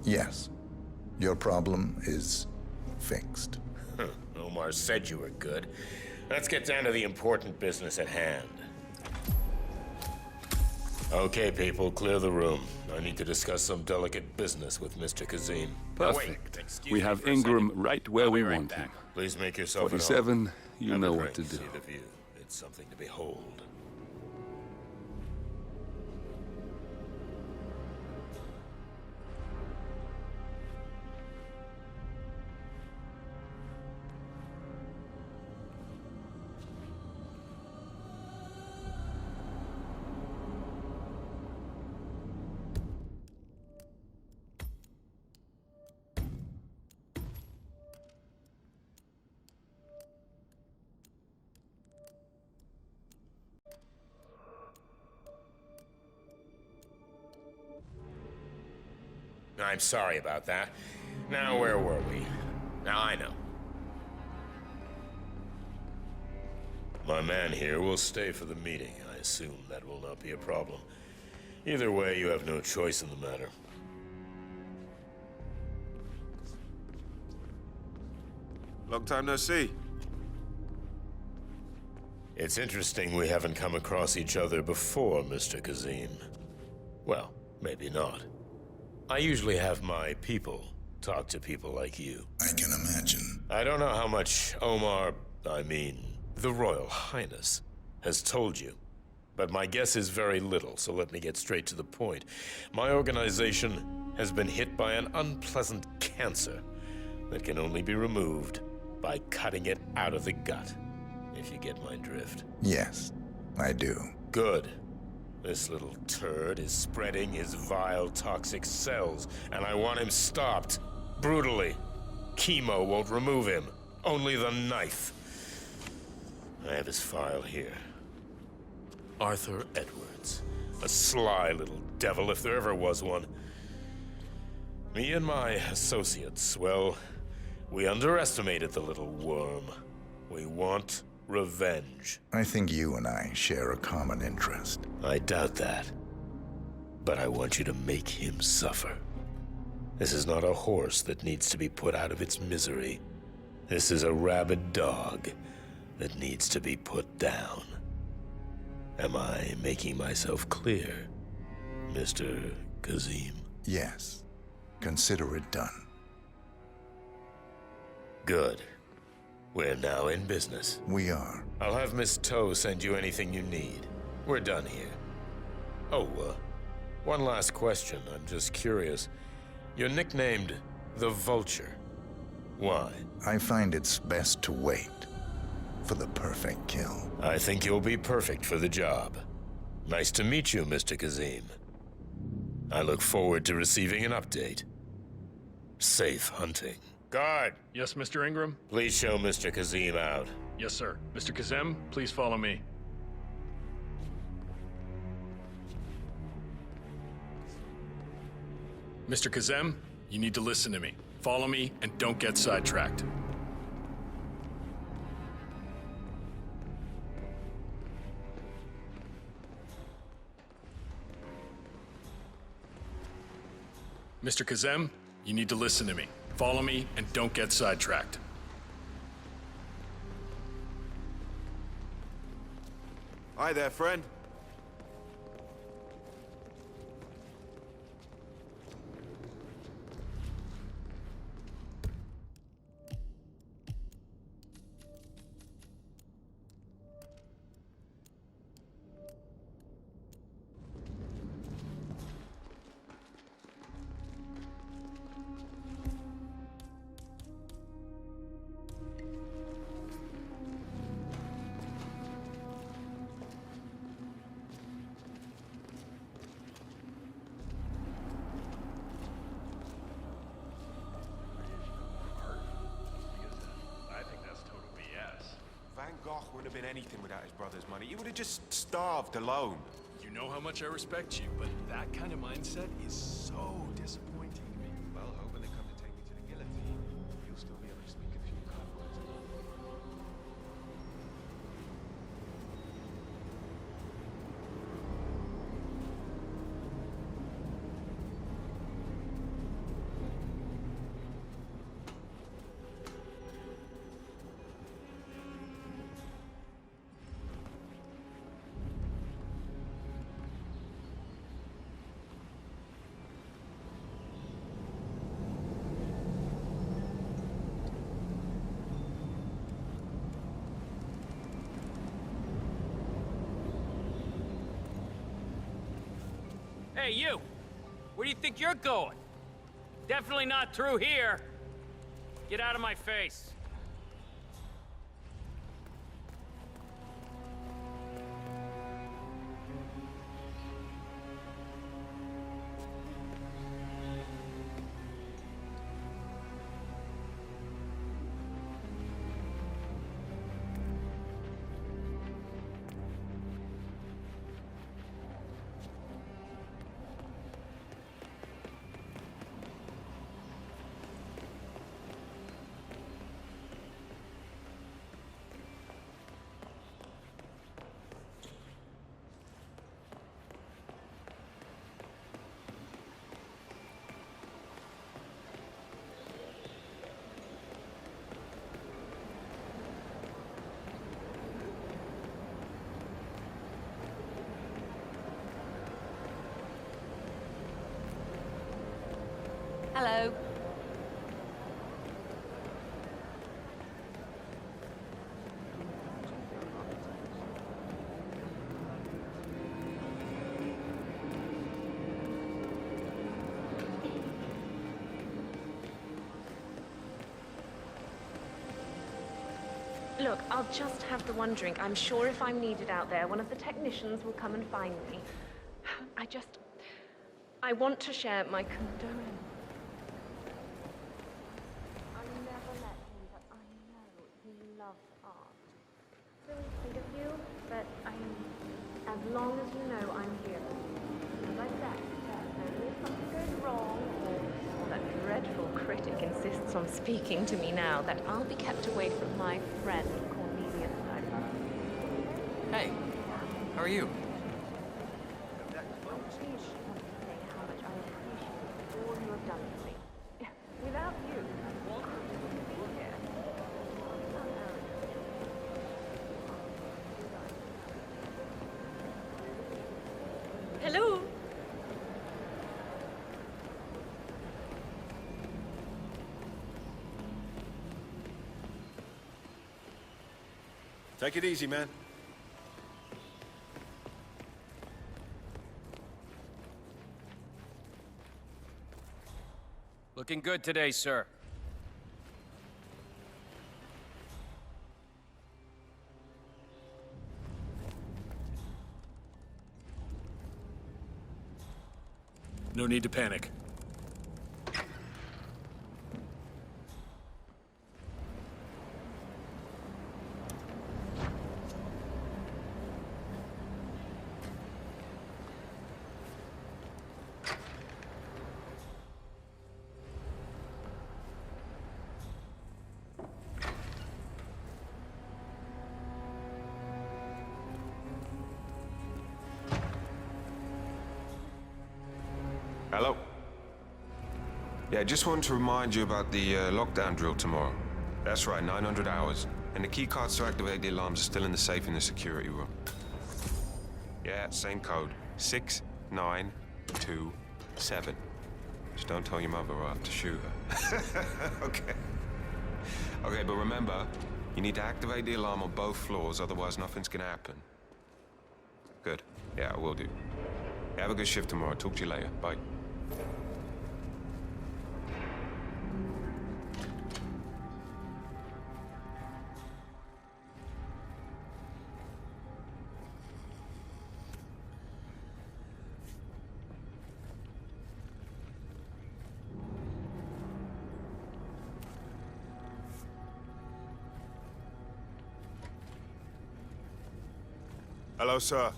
Yes. Your problem is fixed. Omar said you were good. Let's get down to the important business at hand. Okay, people, clear the room. I need to discuss some delicate business with Mr. Kazim. Perfect. We have Ingram right where we want him. Please make yourself at home. 47, you Have a know drink, what to do. See the view. It's something to behold. I'm sorry about that. Now, where were we? Now I know. My man here will stay for the meeting. I assume that will not be a problem. Either way, you have no choice in the matter. Long time no see. It's interesting we haven't come across each other before, Mr. Kazim. Well, maybe not. I usually have my people talk to people like you. I can imagine. I don't know how much the Royal Highness, has told you. But my guess is very little, so let me get straight to the point. My organization has been hit by an unpleasant cancer that can only be removed by cutting it out of the gut, if you get my drift. Yes, I do. Good. This little turd is spreading his vile, toxic cells, and I want him stopped. Brutally. Chemo won't remove him. Only the knife. I have his file here. Arthur Edwards. A sly little devil, if there ever was one. Me and my associates, well, we underestimated the little worm. We want revenge. I think you and I share a common interest. I doubt that. But I want you to make him suffer. This is not a horse that needs to be put out of its misery. This is a rabid dog that needs to be put down. Am I making myself clear, Mr. Kazim? Yes. Consider it done. Good. We're now in business. We are. I'll have Miss Toe send you anything you need. We're done here. Oh, one last question. I'm just curious. You're nicknamed the Vulture. Why? I find it's best to wait for the perfect kill. I think you'll be perfect for the job. Nice to meet you, Mr. Kazim. I look forward to receiving an update. Safe hunting. Guard, Yes, Mr. Ingram? please show Mr. Kazim out. Yes, sir. Mr. Kazem, please follow me. Mr. Kazem, you need to listen to me. Follow me and don't get sidetracked. Mr. Kazem, you need to listen to me. Follow me and don't get sidetracked. Hi there, friend. Van Gogh wouldn't have been anything without his brother's money. He would have just starved alone. You know how much I respect you, but that kind of mindset is so disappointing to me. Well, hope when they come to take me to the guillotine, you'll still be able to speak a few kind words. Hey, you! Where do you think you're going? Definitely not through here. Get out of my face. Hello. Look, I'll just have the one drink. I'm sure if I'm needed out there, one of the technicians will come and find me. I want to share my condolence. I never met him, but I know he loves art. Really sweet of you, but as long as you know I'm here. As I said, only if something goes wrong, or that dreadful critic insists on speaking to me now, that I'll be kept away from my friend Cornelius. Hey, how are you? All you have done for me. Without you, what could we be here? Hello. Take it easy, man. Looking good today, sir. No need to panic. Hello? Yeah, just wanted to remind you about the lockdown drill tomorrow. That's right, 900 hours. And the key cards to activate the alarms are still in the safe in the security room. Yeah, same code. 6927. Just don't tell your mother or I'll have to shoot her. Okay. Okay, but remember, you need to activate the alarm on both floors, otherwise nothing's gonna happen. Good. Yeah, I will do. Have a good shift tomorrow. Talk to you later. Bye. Hello, sir.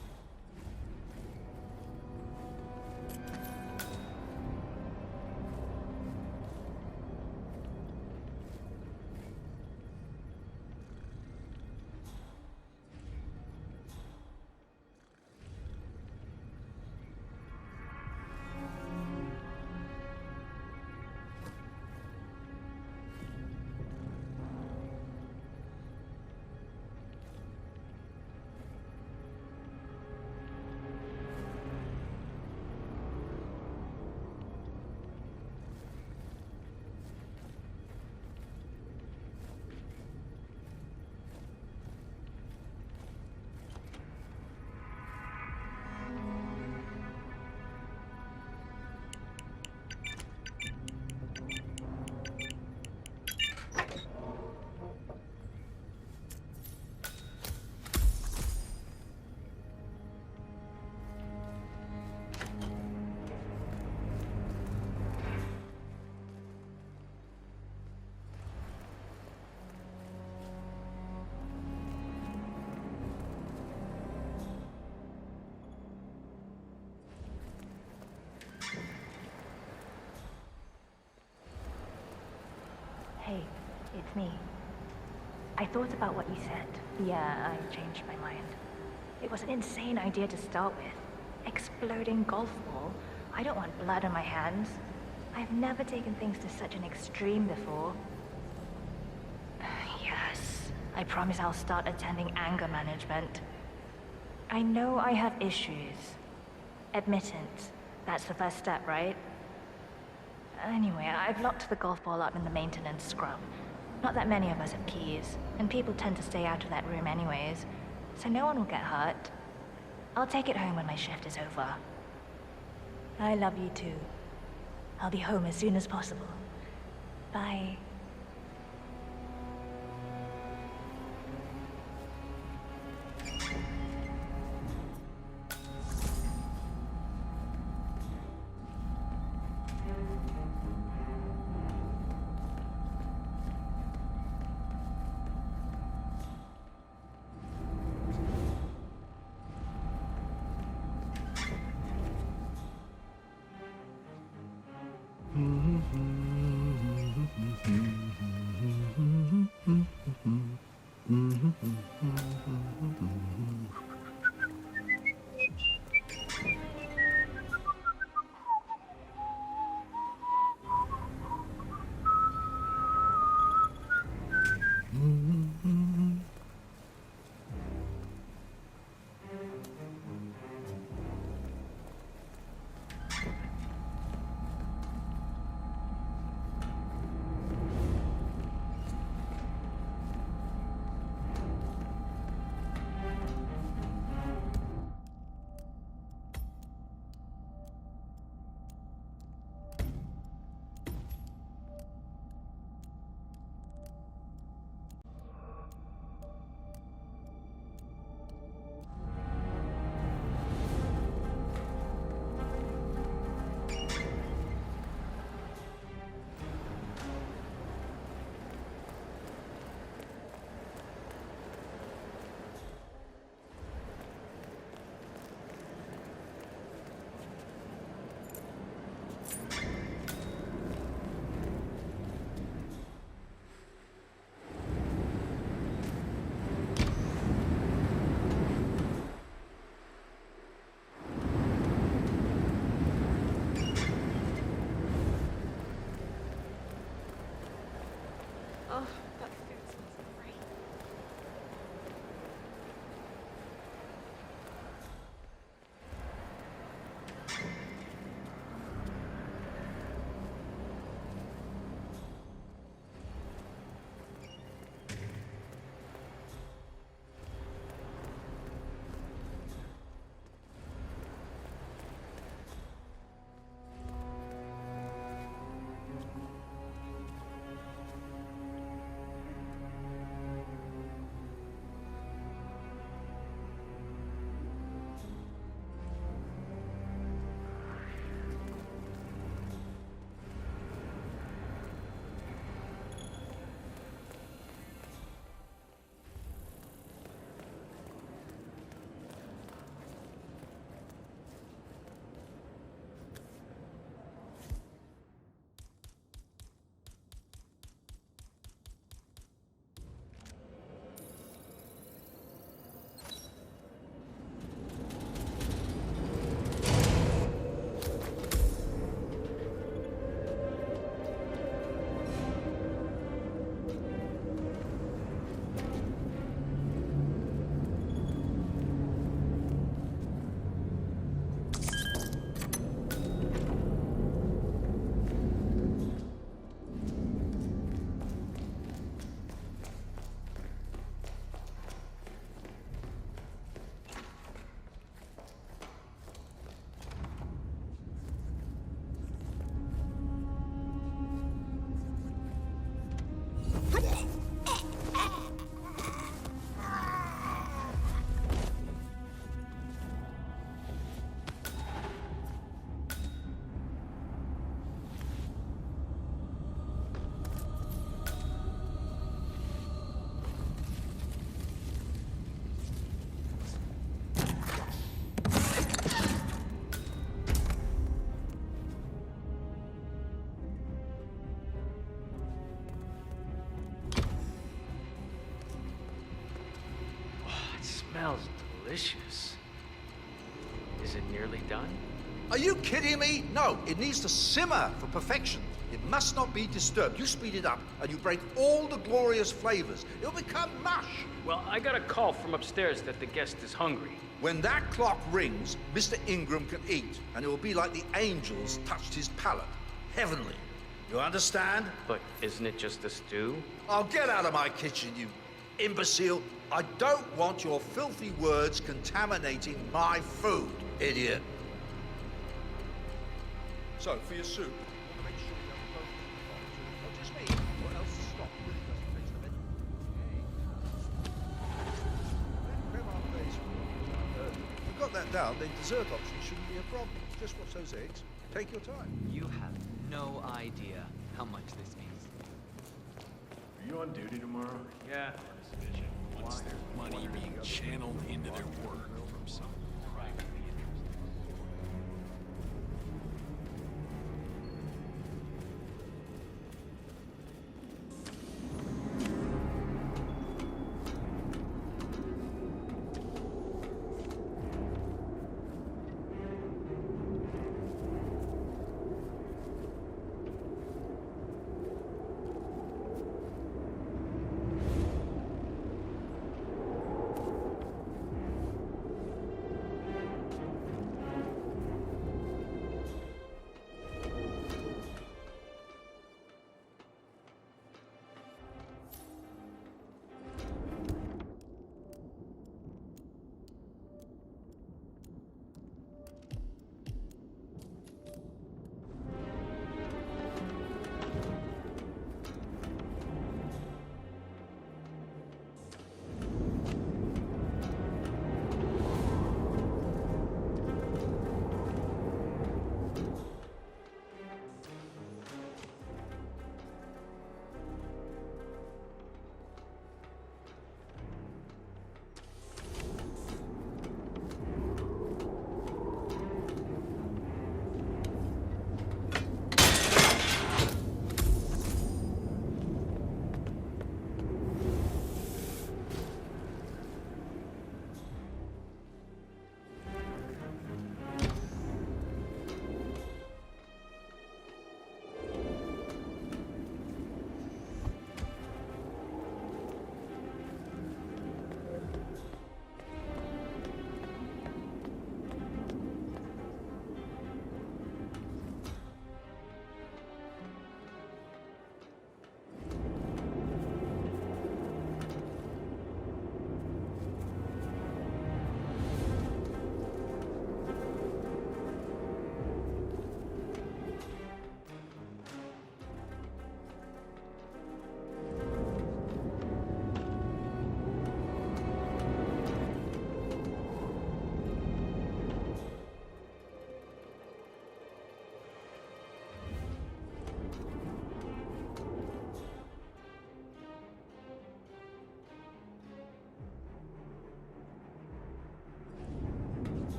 Hey, it's me. I thought about what you said. Yeah, I changed my mind. It was an insane idea to start with. Exploding golf ball. I don't want blood on my hands. I've never taken things to such an extreme before. Yes, I promise I'll start attending anger management. I know I have issues. Admittance. That's the first step, right? Anyway, I've locked the golf ball up in the maintenance scrum. Not that many of us have keys, and people tend to stay out of that room anyways, so no one will get hurt. I'll take it home when my shift is over. I love you too. I'll be home as soon as possible. Bye. delicious. Is it nearly done? Are you kidding me? No, it needs to simmer for perfection. It must not be disturbed. You speed it up, and you break all the glorious flavors. It'll become mush. Well, I got a call from upstairs that the guest is hungry. When that clock rings, Mr. Ingram can eat, and it will be like the angels touched his palate. Heavenly. You understand? But isn't it just a stew? Oh, get out of my kitchen, you imbecile. I don't want your filthy words contaminating my food, idiot. So, for your soup, you want to make sure you have both not just me, or else the stock really doesn't taste of anything. If you've got that down, then dessert options shouldn't be a problem. Just watch those eggs. Take your time. You have no idea how much this means. Are you on duty tomorrow? Yeah. What's their money being channeled into their work from some privately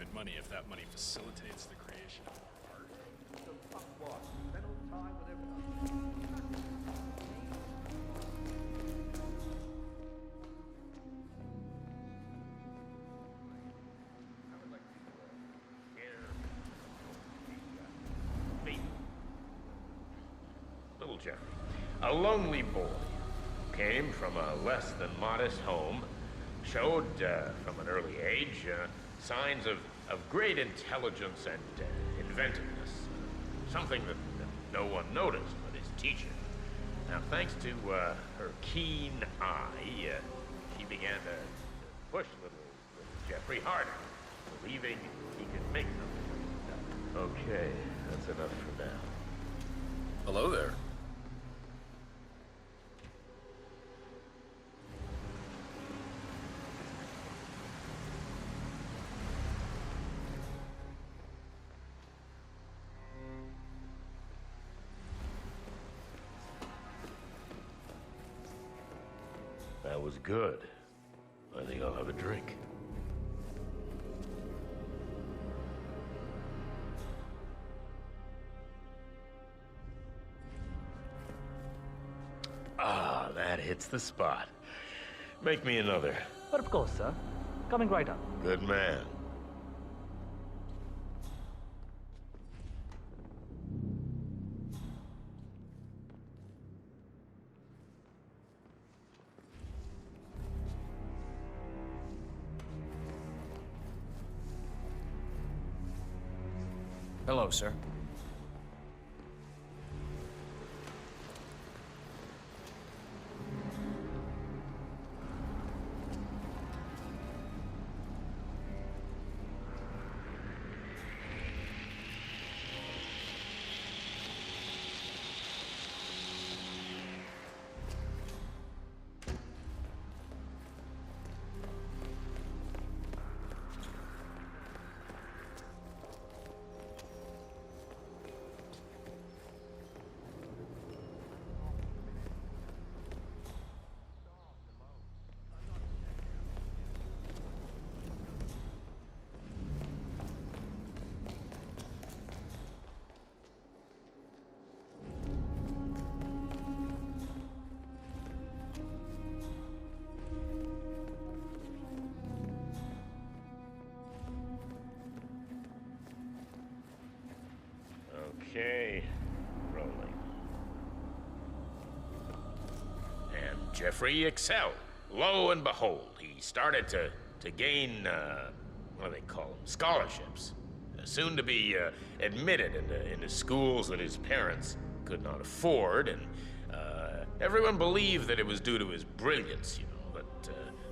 private money if that money facilitates the creation of art. Little Jeffrey, a lonely boy, came from a less than modest home, showed from an early age signs of great intelligence and inventiveness, something that no one noticed but his teacher. Now, thanks to her keen eye, she began to push little Jeffrey harder, believing he could make something of himself. Okay, that's enough for now. Hello there. That was good. I think I'll have a drink. Ah, that hits the spot. Make me another. But of course, sir. Coming right up. Good man. Hello, sir. Okay, rolling. And Jeffrey excelled. Lo and behold, he started to gain, what do they call them, scholarships. Soon to be admitted into schools that his parents could not afford, and everyone believed that it was due to his brilliance, you know,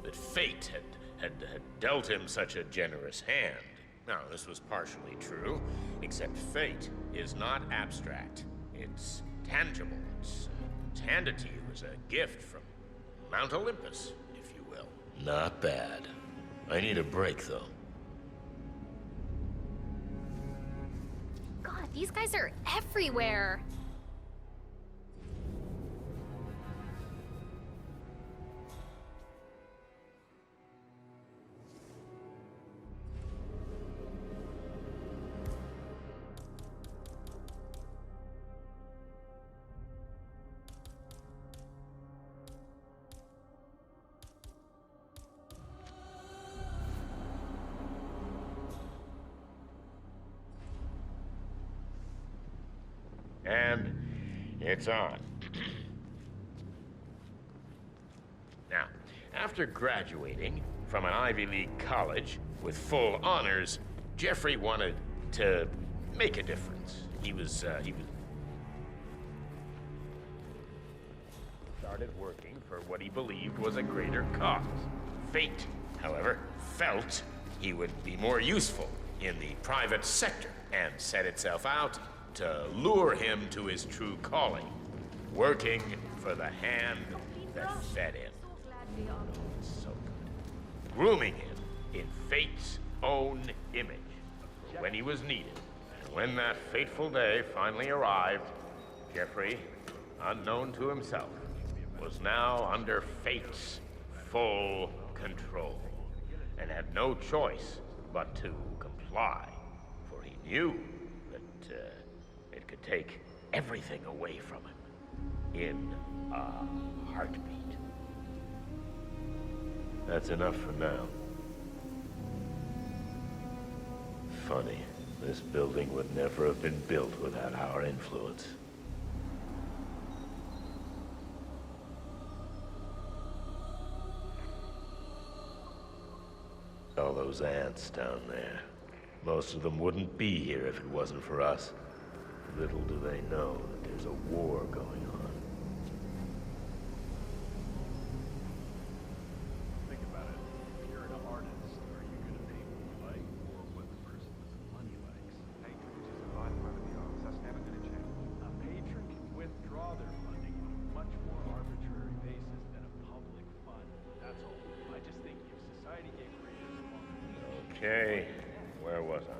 that fate had dealt him such a generous hand. Now, this was partially true, except fate is not abstract. It's tangible. It's handed to you as a gift from Mount Olympus, if you will. Not bad. I need a break, though. God, these guys are everywhere. And it's on. Now, after graduating from an Ivy League college with full honors, Jeffrey wanted to make a difference. He started working for what he believed was a greater cause. Fate, however, felt he would be more useful in the private sector and set itself out to lure him to his true calling, working for the hand that fed him. So good. Grooming him in fate's own image for when he was needed. And when that fateful day finally arrived, Jeffrey, unknown to himself, was now under fate's full control and had no choice but to comply. comply, for he knew that it could take everything away from him in a heartbeat. That's enough for now. Funny, this building would never have been built without our influence. All those ants down there. Most of them wouldn't be here if it wasn't for us. Little do they know that there's a war going on. Think about it. If you're an artist, are you going to paint what you like or what the person with the money likes? Patronage is a vital part of the arts. That's never going to change. A patron can withdraw their funding on a much more arbitrary basis than a public fund. That's all. I just think if society gave creators more... Okay, where was I?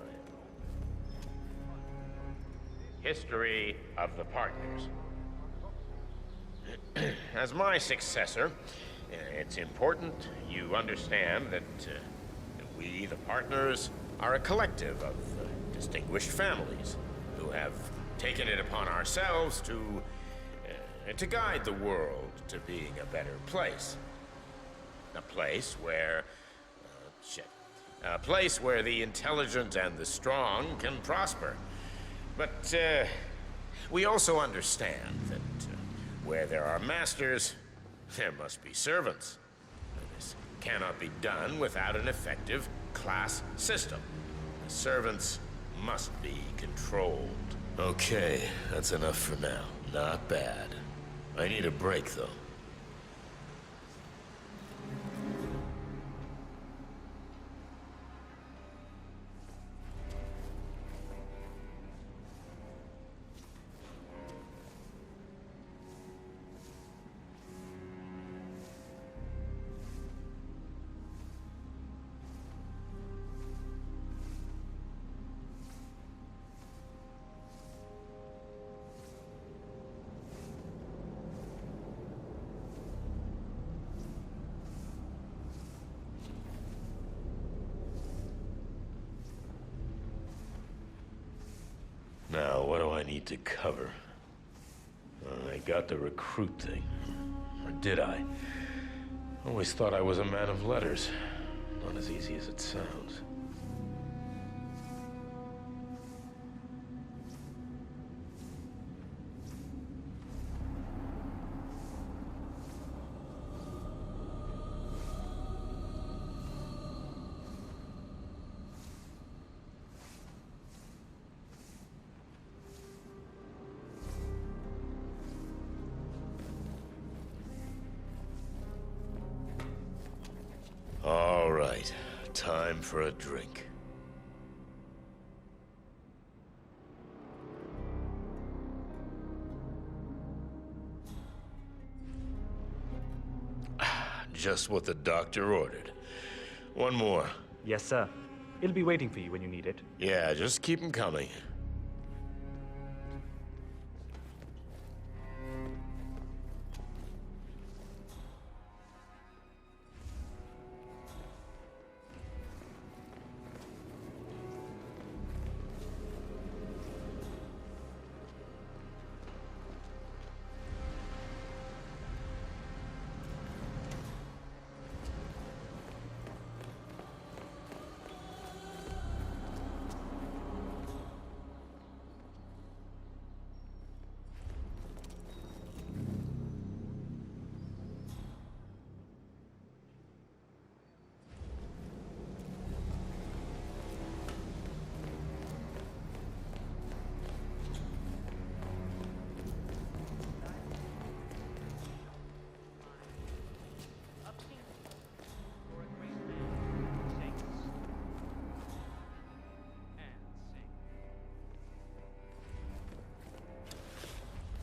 History of the Partners. As my successor, it's important you understand that we, the Partners, are a collective of distinguished families who have taken it upon ourselves to guide the world to being a better place. A place where... A place where the intelligent and the strong can prosper. But we also understand that where there are masters, there must be servants. This cannot be done without an effective class system. The servants must be controlled. Okay, that's enough for now. Not bad. I need a break, though. Now, what do I need to cover? I got the recruit thing. Or did I? Always thought I was a man of letters. Not as easy as it sounds. All right, time for a drink. Just what the doctor ordered. One more. Yes, sir. It'll be waiting for you when you need it. Yeah, just keep them coming.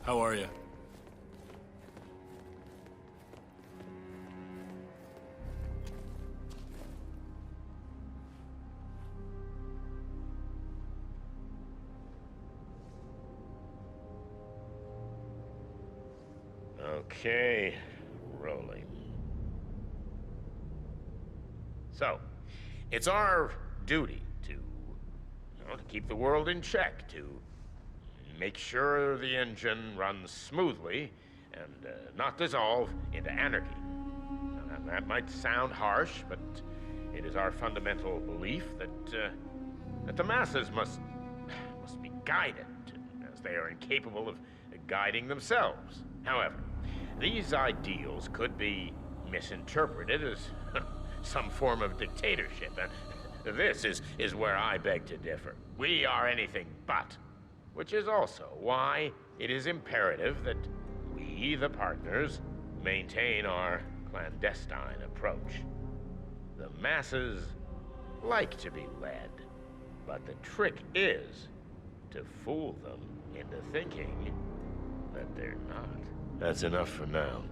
How are you? Okay, rolling. So, it's our duty to well, to keep the world in check, to make sure the engine runs smoothly and not dissolve into anarchy. Now, that might sound harsh, but it is our fundamental belief that the masses must be guided, as they are incapable of guiding themselves. However, these ideals could be misinterpreted as some form of dictatorship, and this is where I beg to differ. We are anything but, which is also why it is imperative that we, the partners, maintain our clandestine approach. The masses like to be led, but the trick is to fool them into thinking that they're not. That's enough for now.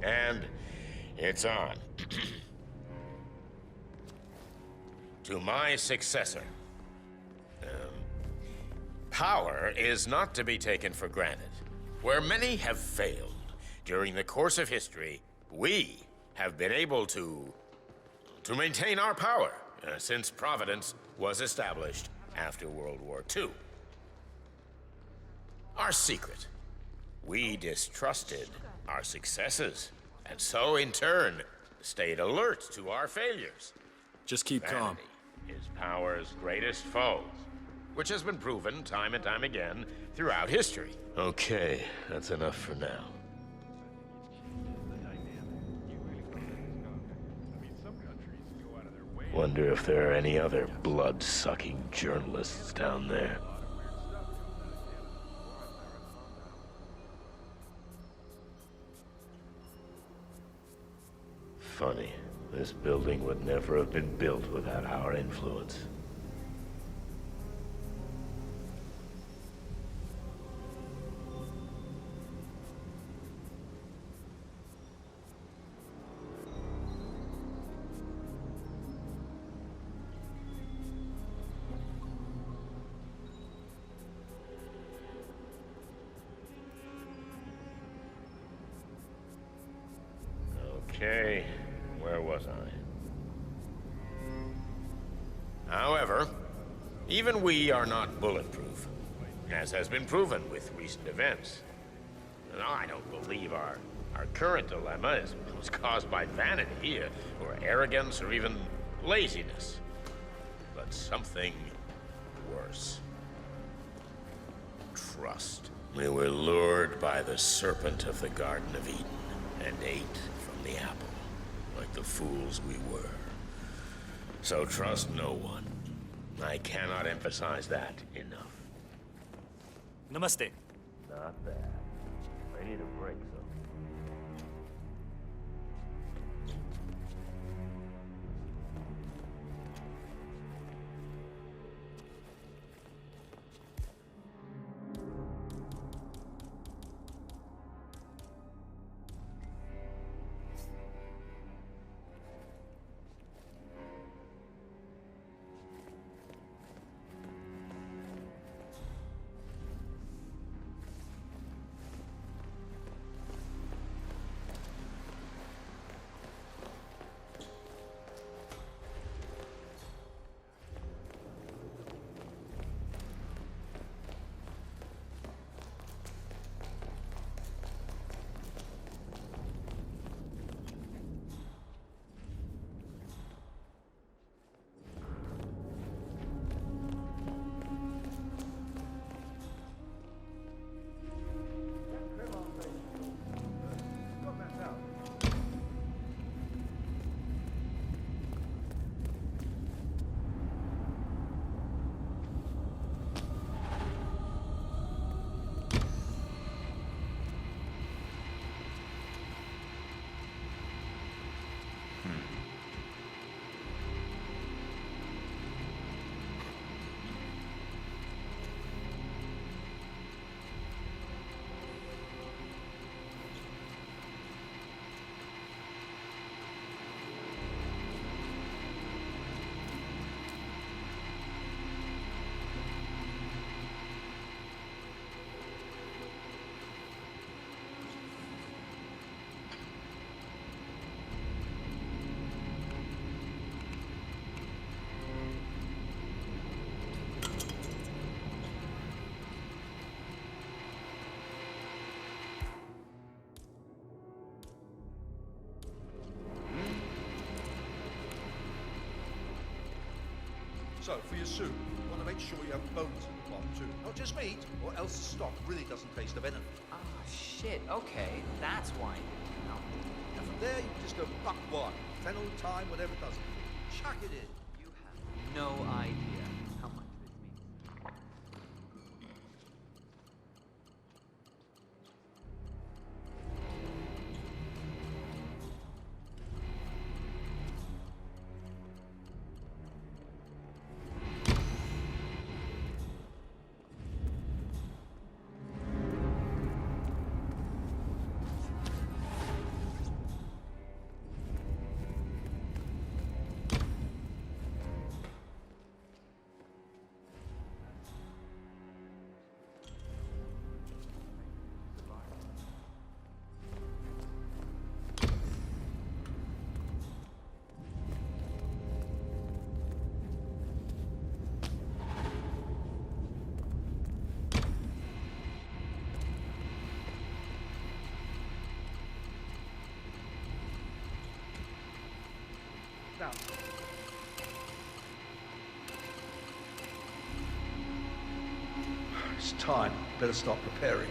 And it's on. To my successor. Power is not to be taken for granted. Where many have failed during the course of history, we have been able to maintain our power since Providence was established after World War II. Our secret. We distrusted our successes, and so, in turn, stayed alert to our failures. Just keep calm. Vanity is power's greatest foe, which has been proven time and time again throughout history. Okay, that's enough for now. Wonder if there are any other blood-sucking journalists down there. Funny, this building would never have been built without our influence. Okay, where was I? However, even we are not bulletproof, as has been proven with recent events. And I don't believe our current dilemma was caused by vanity, or arrogance, or even laziness, but something worse. Trust. We were lured by the serpent of the Garden of Eden and ate from the apple, like the fools we were. So trust no one. I cannot emphasize that enough. Namaste. Not bad. I need a break, though. So, for your soup, you want to make sure you have bones in the pot too. Not just meat, or else the stock really doesn't taste of anything. Ah, shit. Okay, that's why. And from there, you just go buck wild. Fennel, thyme, whatever does it. Chuck it in. You have no idea how much this means. Now, it's time. Better start preparing.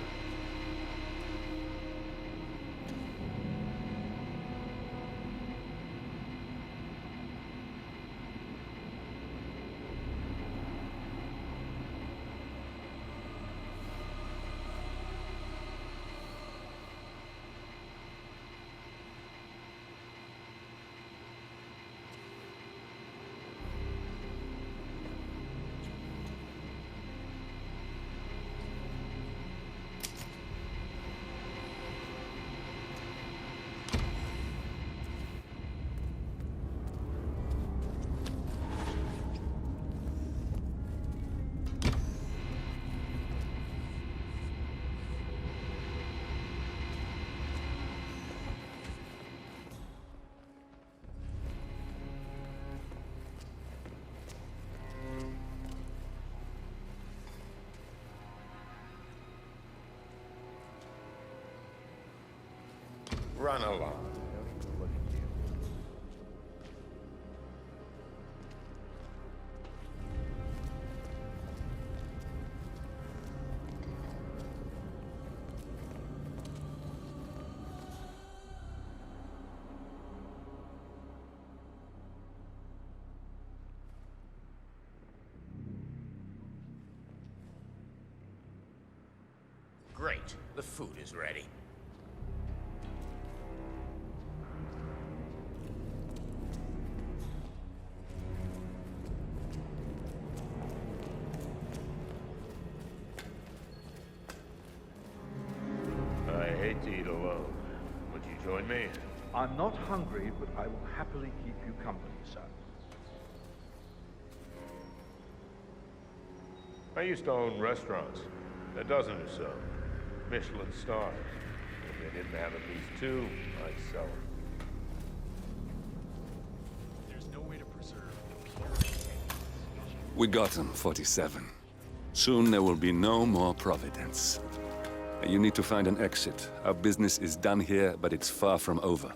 Run along. Great. The food is ready. I hate to eat alone. Would you join me? I'm not hungry, but I will happily keep you company, sir. I used to own restaurants. A dozen or so. Michelin stars. If they didn't have at least two, I'd sell them. There's no way to preserve the purity. We got him, 47. Soon there will be no more Providence. You need to find an exit. Our business is done here, but it's far from over.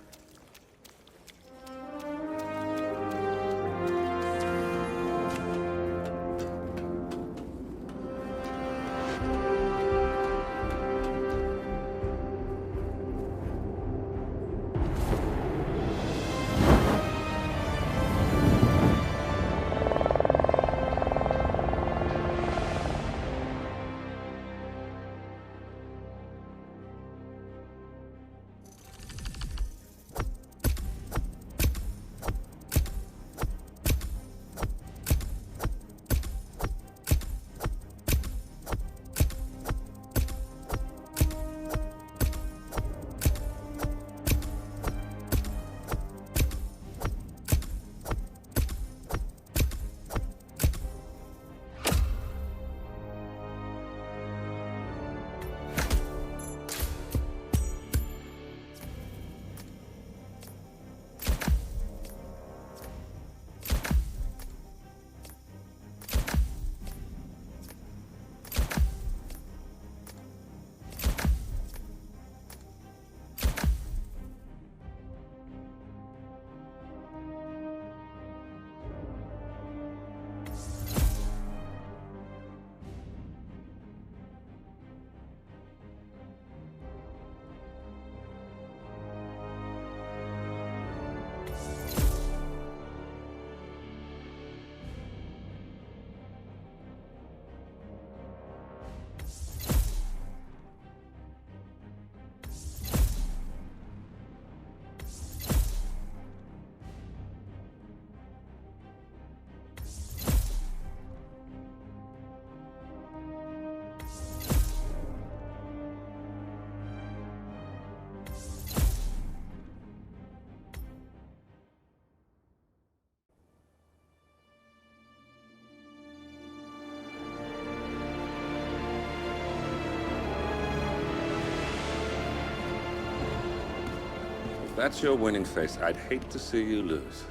that's your winning face, I'd hate to see you lose.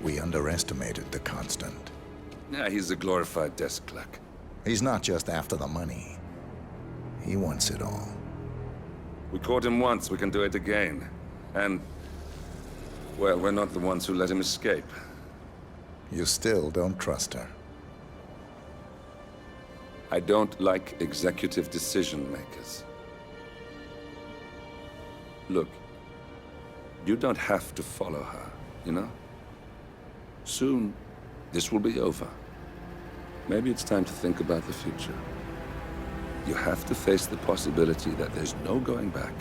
We underestimated the Constant. Yeah, he's a glorified desk clerk. He's not just after the money. He wants it all. We caught him once, we can do it again. And, well, we're not the ones who let him escape. You still don't trust her. I don't like executive decision makers. Look, you don't have to follow her, you know? Soon, this will be over. Maybe it's time to think about the future. You have to face the possibility that there's no going back.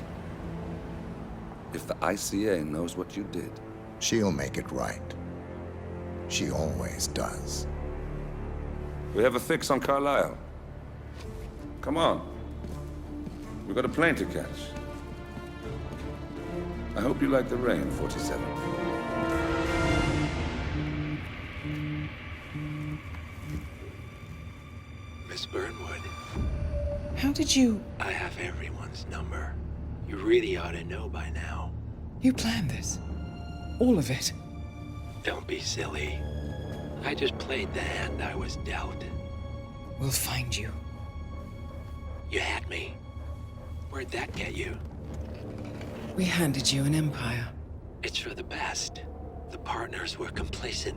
If the ICA knows what you did, she'll make it right. She always does. We have a fix on Carlisle. Come on. We've got a plane to catch. I hope you like the rain, 47. Miss Burnwood. How did you... I have everyone's number. You really ought to know by now. You planned this? All of it? Don't be silly. I just played the hand I was dealt. We'll find you. You had me. Where'd that get you? We handed you an empire. It's for the best. The partners were complacent,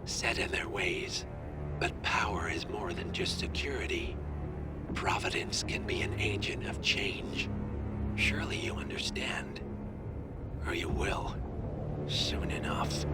set in their ways. But power is more than just security. Providence can be an agent of change. Surely you understand. Or you will. Soon enough.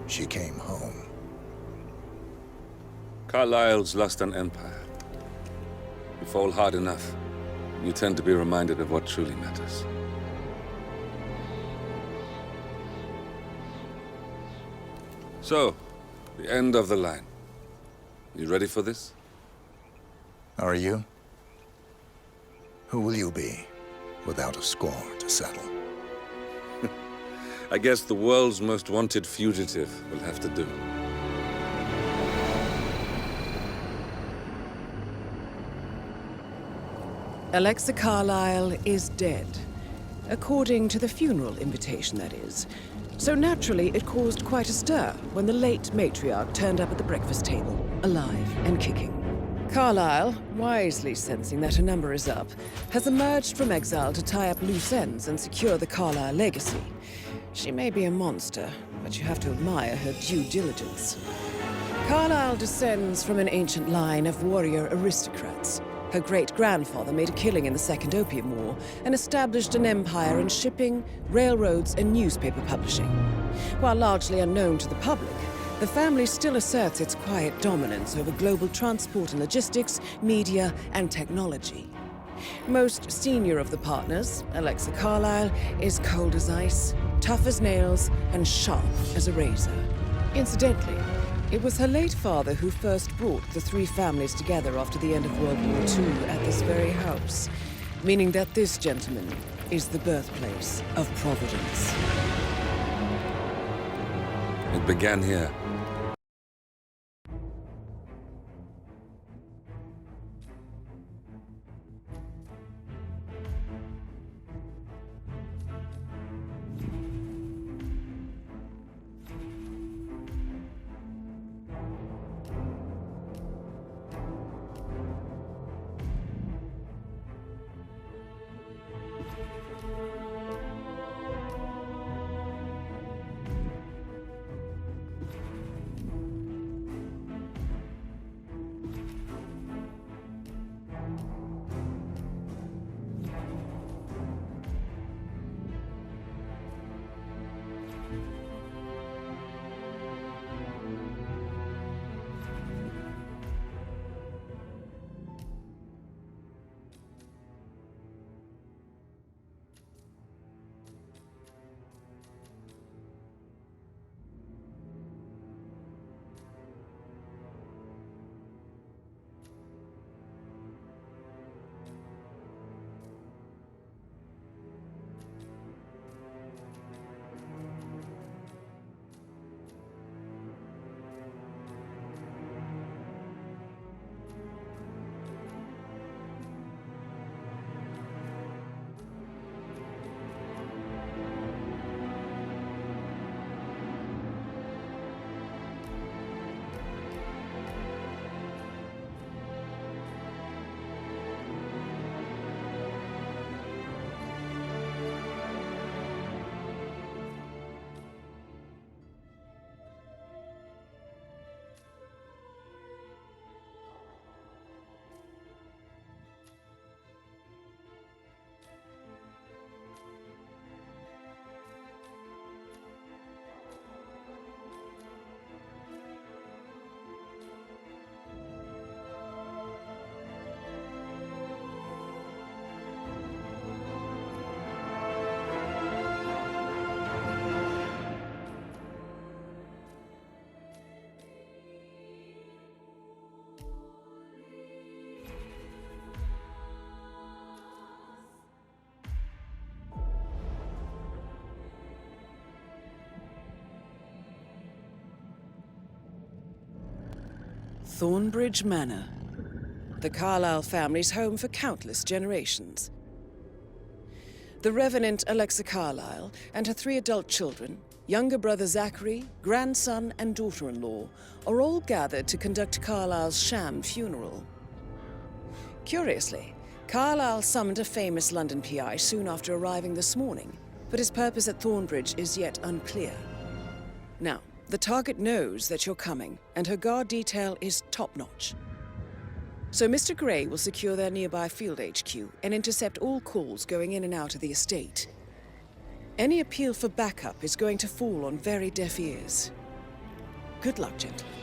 She came home. Carlisle's lost an empire. You fall hard enough, you tend to be reminded of what truly matters. So, the end of the line. You ready for this? Are you? Who will you be, without a score to settle? I guess the world's most wanted fugitive will have to do. Alexa Carlisle is dead. According to the funeral invitation, that is. So naturally, it caused quite a stir when the late matriarch turned up at the breakfast table, alive and kicking. Carlisle, wisely sensing that her number is up, has emerged from exile to tie up loose ends and secure the Carlisle legacy. She may be a monster, but you have to admire her due diligence. Carlisle descends from an ancient line of warrior aristocrats. Her great-grandfather made a killing in the Second Opium War and established an empire in shipping, railroads, and newspaper publishing. While largely unknown to the public, the family still asserts its quiet dominance over global transport and logistics, media, and technology. Most senior of the partners, Alexa Carlisle, is cold as ice, tough as nails, and sharp as a razor. Incidentally, it was her late father who first brought the three families together after the end of World War II at this very house, meaning that this gentleman is the birthplace of Providence. It began here. Thornbridge Manor. The Carlyle family's home for countless generations. The Revenant Alexa Carlyle and her 3 adult children, younger brother Zachary, grandson and daughter-in-law, are all gathered to conduct Carlyle's sham funeral. Curiously, Carlyle summoned a famous London PI soon after arriving this morning, but his purpose at Thornbridge is yet unclear. Now, the target knows that you're coming, and her guard detail is top-notch. So Mr. Gray will secure their nearby field HQ and intercept all calls going in and out of the estate. Any appeal for backup is going to fall on very deaf ears. Good luck, gentlemen.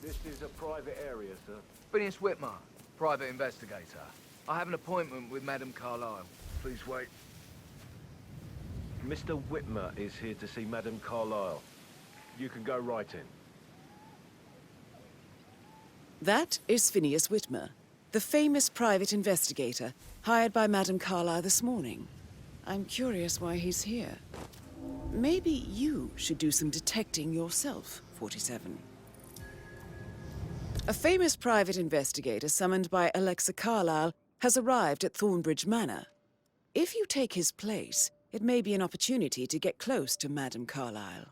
This is a private area, sir. Phineas Whitmer, private investigator. I have an appointment with Madame Carlyle. Please wait. Mr. Whitmer is here to see Madame Carlyle. You can go right in. That is Phineas Whitmer, the famous private investigator hired by Madame Carlyle this morning. I'm curious why he's here. Maybe you should do some detecting yourself, 47. A famous private investigator summoned by Alexa Carlyle has arrived at Thornbridge Manor. If you take his place, it may be an opportunity to get close to Madame Carlyle.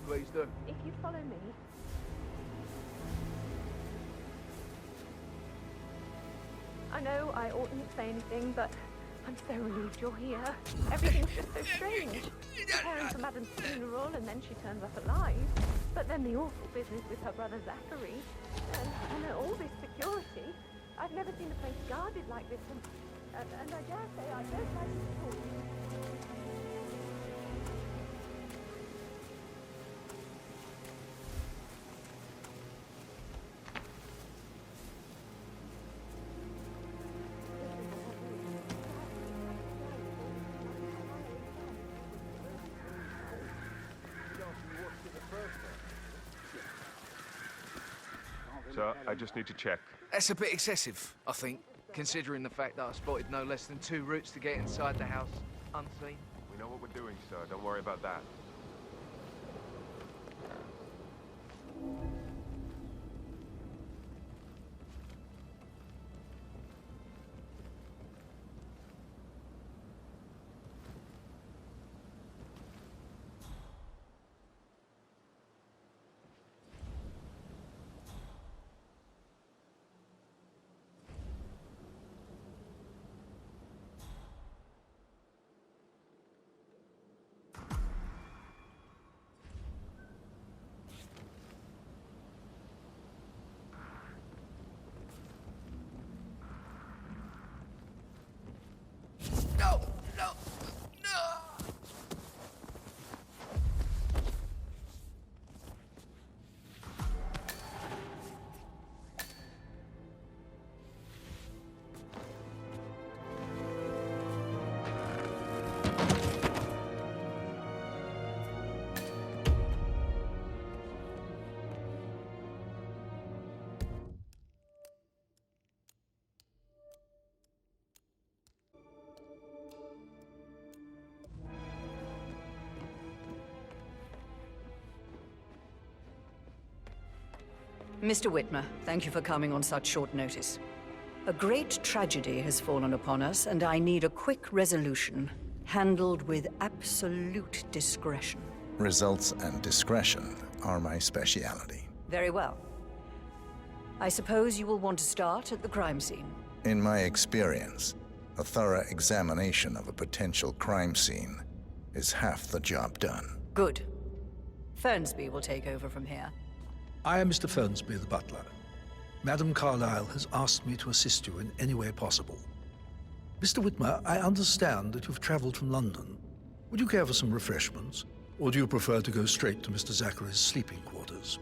Please do. If you'd follow me. I know I oughtn't say anything, but I'm so relieved you're here. Everything's just so strange. Preparing for Madame's funeral, and then she turns up alive. But then the awful business with her brother Zachary. And all this security. I've never seen a place guarded like this, and I dare say I don't like it at all. Sir, I just need to check. That's a bit excessive, I think, considering the fact that I spotted no less than 2 routes to get inside the house unseen. We know what we're doing, sir. Don't worry about that. Mr. Whitmer, thank you for coming on such short notice. A great tragedy has fallen upon us, and I need a quick resolution, handled with absolute discretion. Results and discretion are my speciality. Very well. I suppose you will want to start at the crime scene. In my experience, a thorough examination of a potential crime scene is half the job done. Good. Fernsby will take over from here. I am Mr. Fernsby, the butler. Madam Carlyle has asked me to assist you in any way possible. Mr. Whitmer, I understand that you've traveled from London. Would you care for some refreshments? Or do you prefer to go straight to Mr. Zachary's sleeping quarters?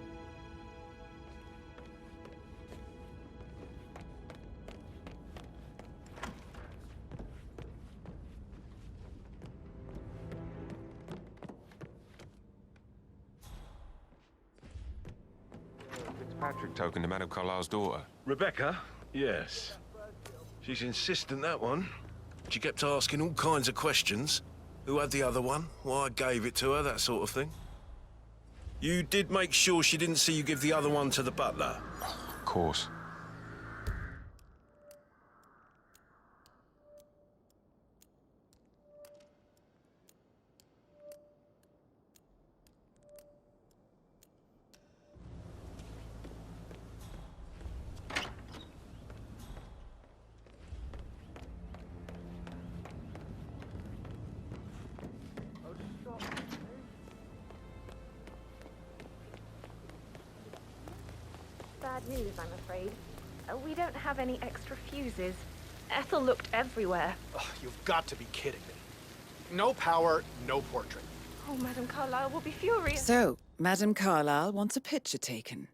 Fitzpatrick token to Madame Carlyle's daughter. Rebecca? Yes. She's insistent, that one. She kept asking all kinds of questions. Who had the other one? Why I gave it to her, that sort of thing. You did make sure she didn't see you give the other one to the butler? Of course. Bad news, I'm afraid. We don't have any extra fuses. Ethel looked everywhere. Ugh, you've got to be kidding me. No power, no portrait. Oh, Madame Carlyle will be furious. So, Madame Carlyle wants a picture taken.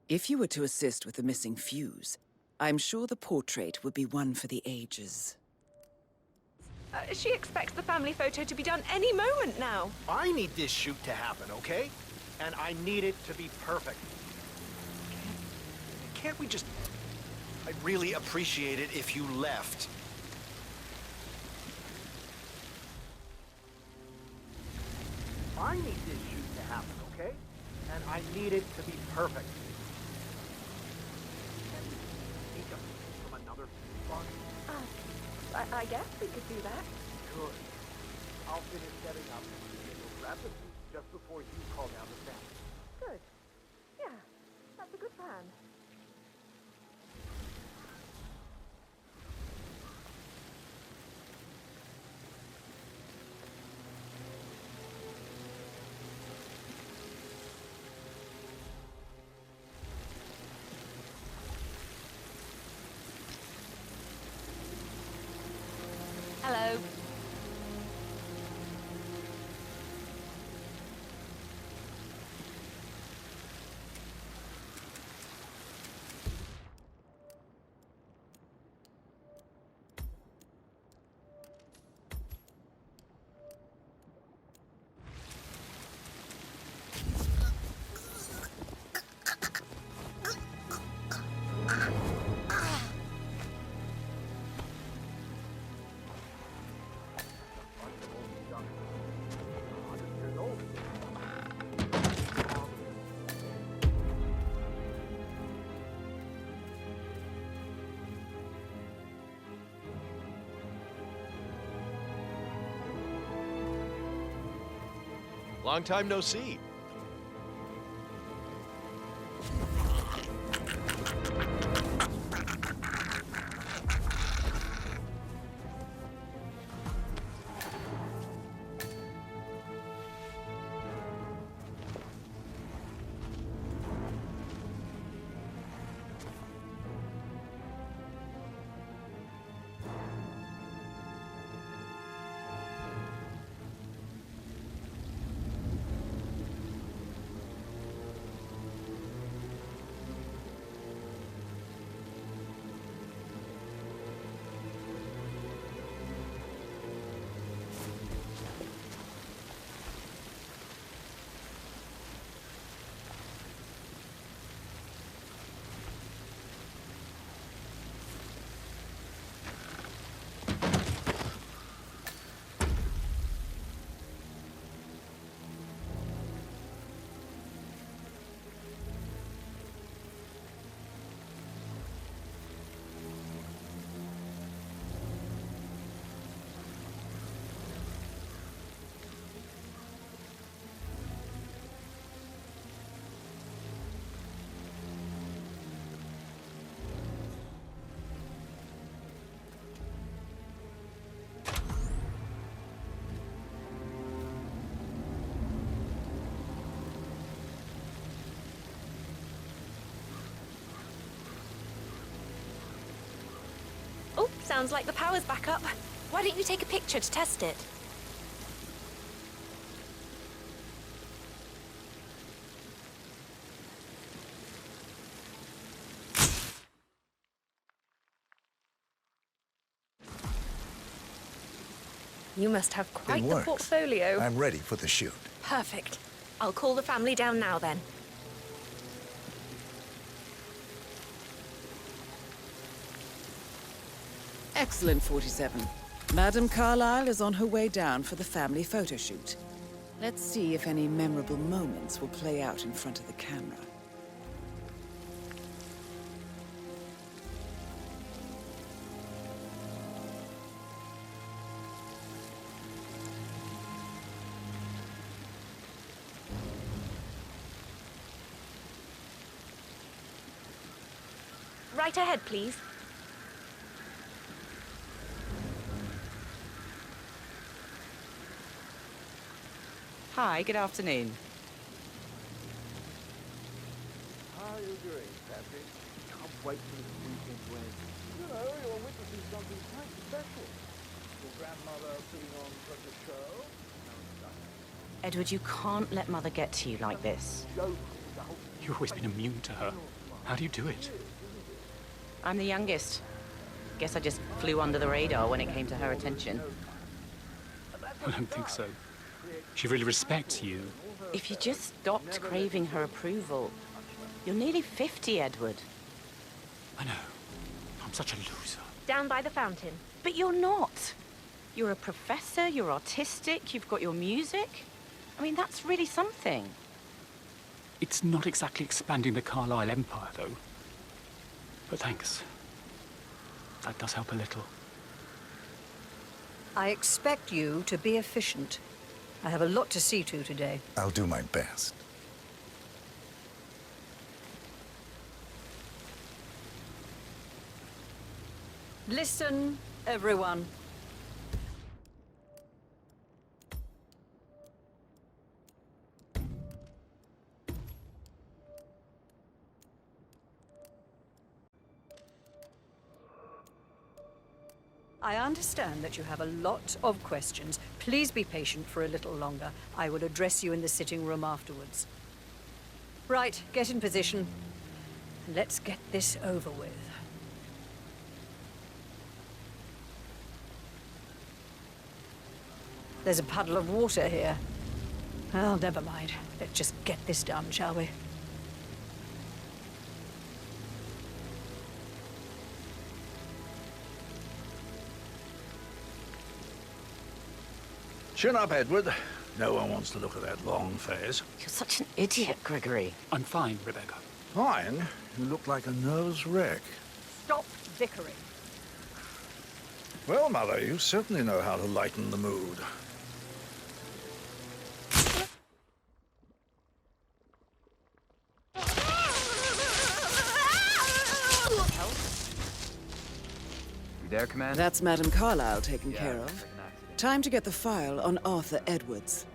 If you were to assist with the missing fuse, I'm sure the portrait would be one for the ages. She expects the family photo to be done any moment now. I need this shoot to happen, okay? And I need it to be perfect. Can't we just... I'd really appreciate it if you left. I need this shoot to happen, okay? And I need it to be perfect. Can we sneak a piece from another spot? I guess we could do that. Good. I'll finish setting up and we'll grab the piece just before you call down the staff. Good. Yeah, that's a good plan. Hello. Long time no see. Sounds like the power's back up. Why don't you take a picture to test it? You must have quite It the works. portfolio. I'm ready for the shoot. Perfect. I'll call the family down now then. Excellent, 47. Madame Carlyle is on her way down for the family photo shoot. Let's see if any memorable moments will play out in front of the camera. Right ahead, please. Hi, good afternoon. How are you doing, Patrick? Can't wait for this weekend when, you're witnessing something quite special. Your grandmother putting on such a show. Edward, you can't let Mother get to you like this. You've always been immune to her. How do you do it? I'm the youngest. Guess I just flew under the radar when it came to her attention. I don't think so. She really respects you. If you just stopped craving her approval. You're nearly 50, Edward. I know. I'm such a loser. Down by the fountain. But you're not. You're a professor, you're artistic, you've got your music. I mean, that's really something. It's not exactly expanding the Carlyle Empire, though. But thanks. That does help a little. I expect you to be efficient. I have a lot to see to today. I'll do my best. Listen, everyone. I understand that you have a lot of questions. Please be patient for a little longer. I will address you in the sitting room afterwards. Right, get in position. Let's get this over with. There's a puddle of water here. Well, never mind. Let's just get this done, shall we? Chin up, Edward. No one wants to look at that long face. You're such an idiot, Gregory. I'm fine, Rebecca. Fine? You look like a nervous wreck. Stop bickering. Well, Mother, you certainly know how to lighten the mood. You there, Commander? That's Madame Carlyle taken Yeah, care looks of. like an accident. Time to get the file on Arthur Edwards.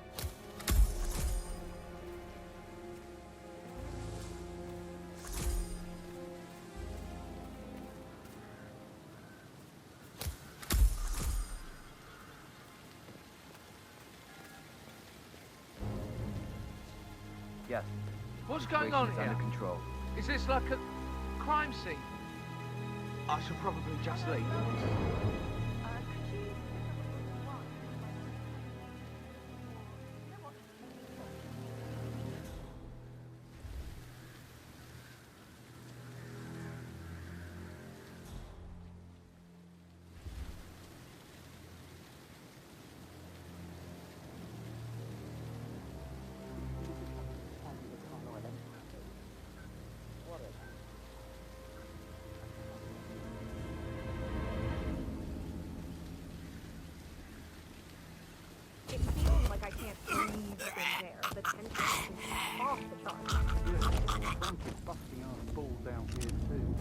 Yes. What's going on Situation's here? under control. Is this like a crime scene? I should probably just leave. It feels like I can't breathe in there. The tension is off the charts. busting our balls down here, too.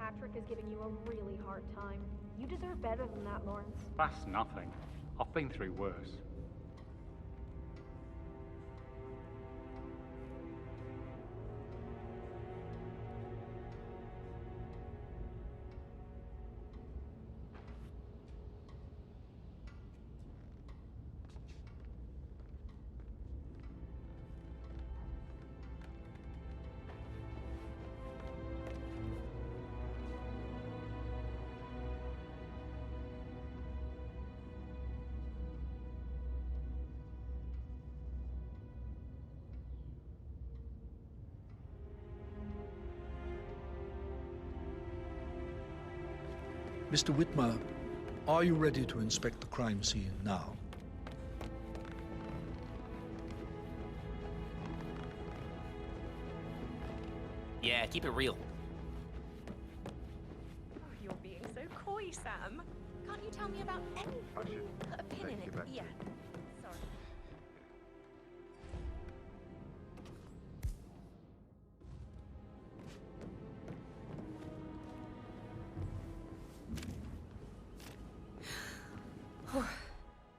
Patrick is giving you a really hard time. You deserve better than that, Lawrence. That's nothing. I've been through worse. Mr. Whitmer, are you ready to inspect the crime scene now? Yeah, keep it real. Oh, you're being so coy, Sam. Can't you tell me about anything? Put a pin in it. Yeah. Sorry.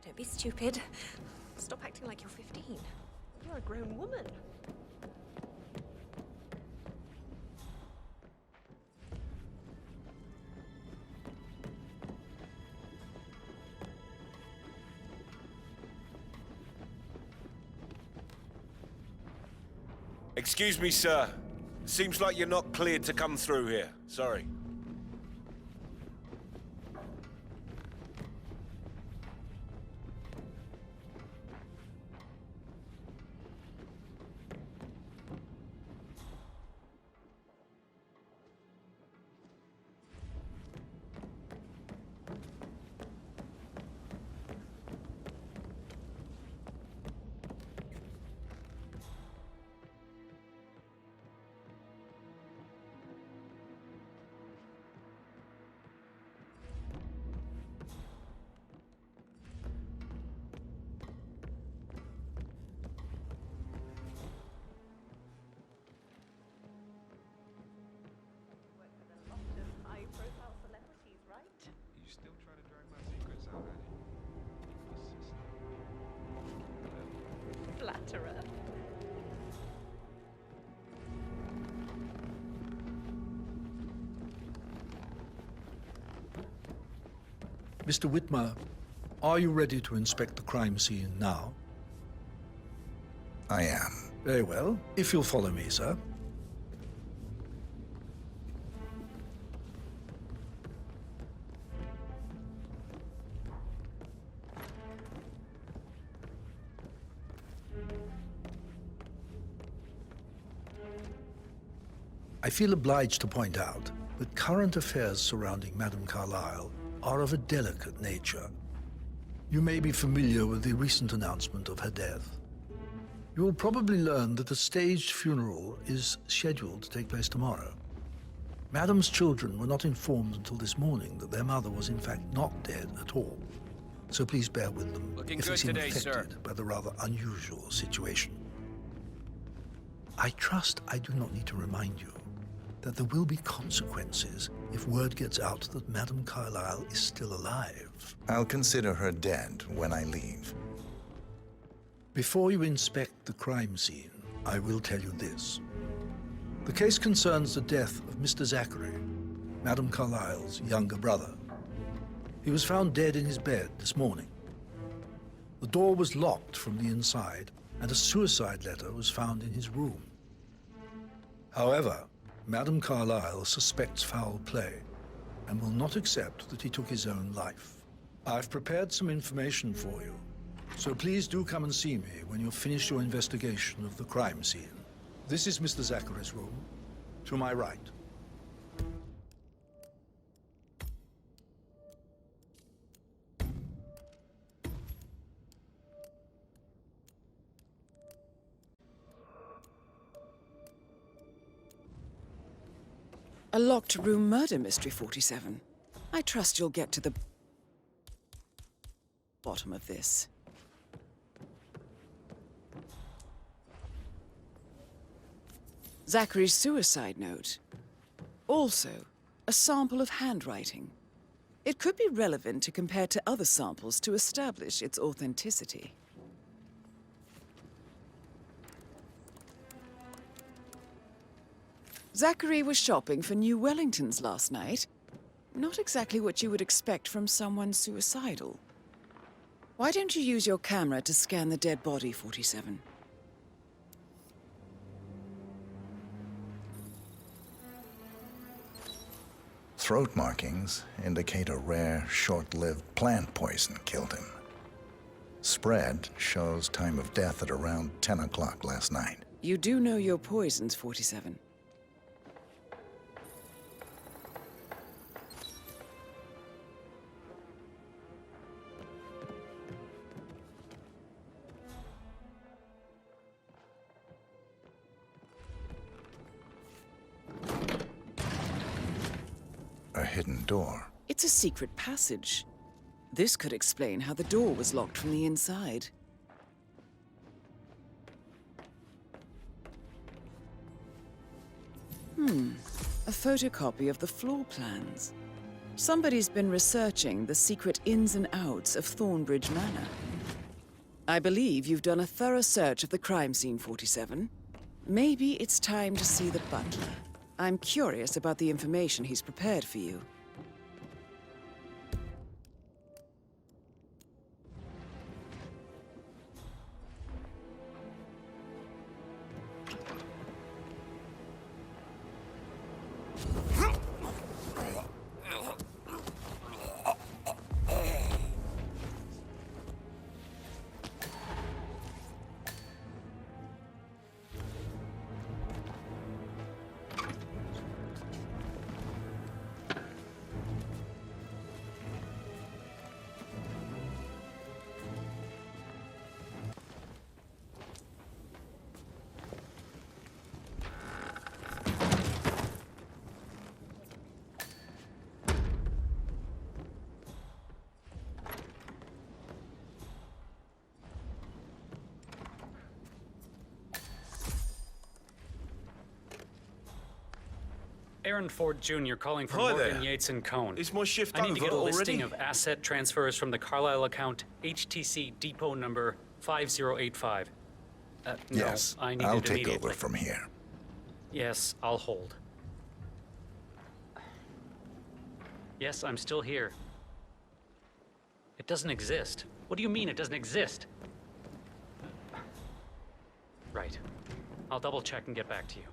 Don't be stupid. Stop acting like you're 15. You're a grown woman. Excuse me, sir. Seems like you're not cleared to come through here. Sorry. Flatterer. Mr. Whitmer, are you ready to inspect the crime scene now? I am. Very well. If you'll follow me, sir. I feel obliged to point out that current affairs surrounding Madame Carlyle are of a delicate nature. You may be familiar with the recent announcement of her death. You will probably learn that a staged funeral is scheduled to take place tomorrow. Madame's children were not informed until this morning that their mother was in fact not dead at all. So please bear with them Looking if they good seem today, affected sir. by the rather unusual situation. I trust I do not need to remind you that there will be consequences if word gets out that Madame Carlyle is still alive. I'll consider her dead when I leave. Before you inspect the crime scene, I will tell you this. The case concerns the death of Mr. Zachary, Madame Carlyle's younger brother. He was found dead in his bed this morning. The door was locked from the inside, and a suicide letter was found in his room. However, Madame Carlyle suspects foul play and will not accept that he took his own life. I've prepared some information for you, so please do come and see me when you've finished your investigation of the crime scene. This is Mr. Zachary's room, to my right. A locked room murder mystery, 47. I trust you'll get to the bottom of this. Zachary's suicide note. Also, a sample of handwriting. It could be relevant to compare to other samples to establish its authenticity. Zachary was shopping for new Wellingtons last night. Not exactly what you would expect from someone suicidal. Why don't you use your camera to scan the dead body, 47? Throat markings indicate a rare, short-lived plant poison killed him. Spread shows time of death at around 10 o'clock last night. You do know your poisons, 47. A hidden door. It's a secret passage. This could explain how the door was locked from the inside. A photocopy of the floor plans. Somebody's been researching the secret ins and outs of Thornbridge Manor. I believe you've done a thorough search of the crime scene, 47. Maybe it's time to see the butler. I'm curious about the information he's prepared for you. Aaron Ford Jr. calling from Hi Morgan, there. Yates & Cohn. Is my shift I need to get a over listing already? of asset transfers from the Carlisle account, HTC depot number 5085. No, Yes, I need I'll it take immediately. over from here. Yes, I'll hold. Yes, I'm still here. It doesn't exist. What do you mean it doesn't exist? Right. I'll double check and get back to you.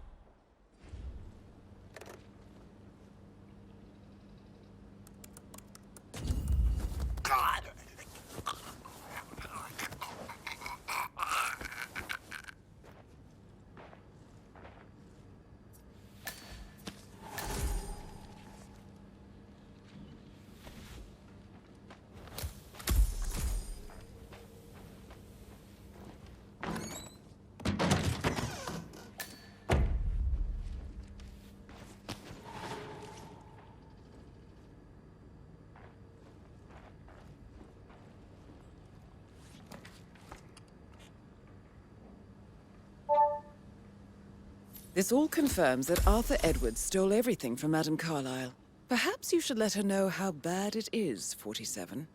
This all confirms that Arthur Edwards stole everything from Madame Carlisle. Perhaps you should let her know how bad it is, 47.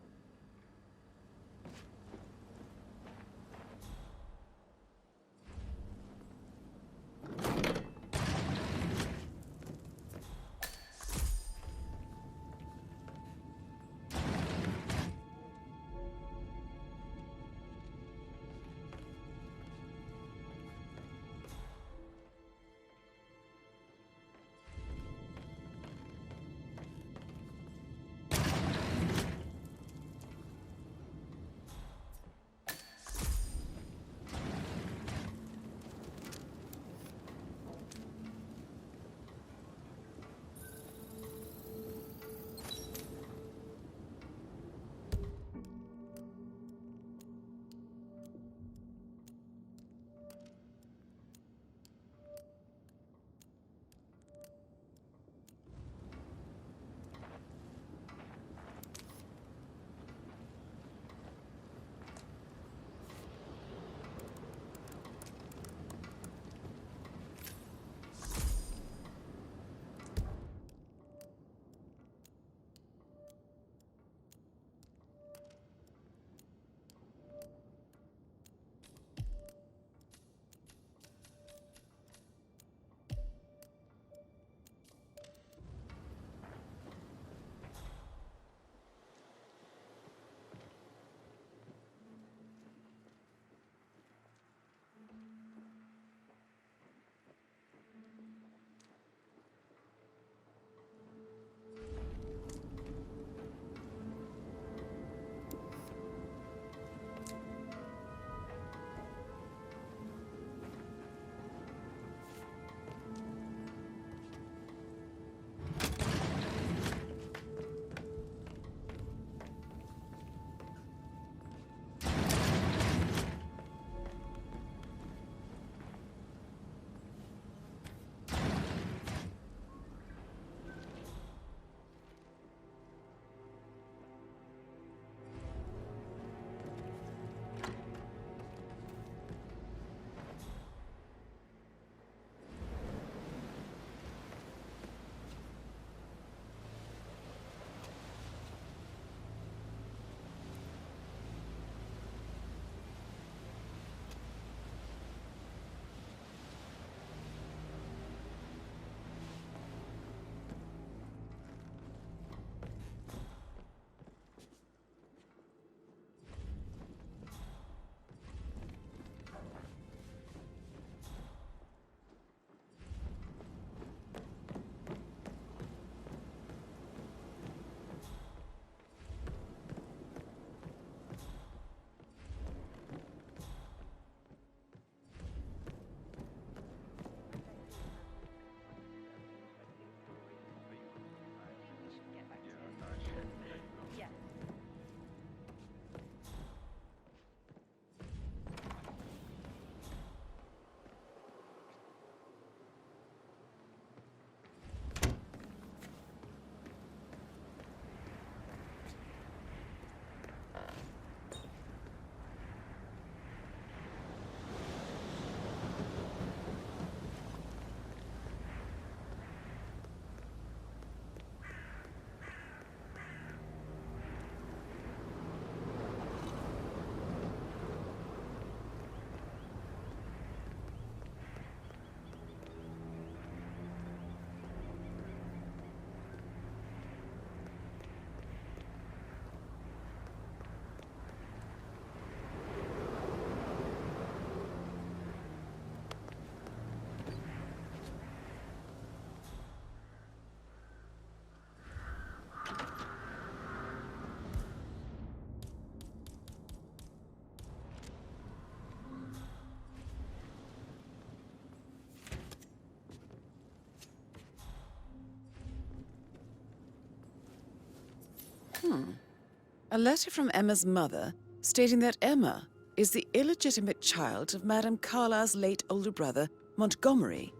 A letter from Emma's mother stating that Emma is the illegitimate child of Madame Carlyle's late older brother, Montgomery.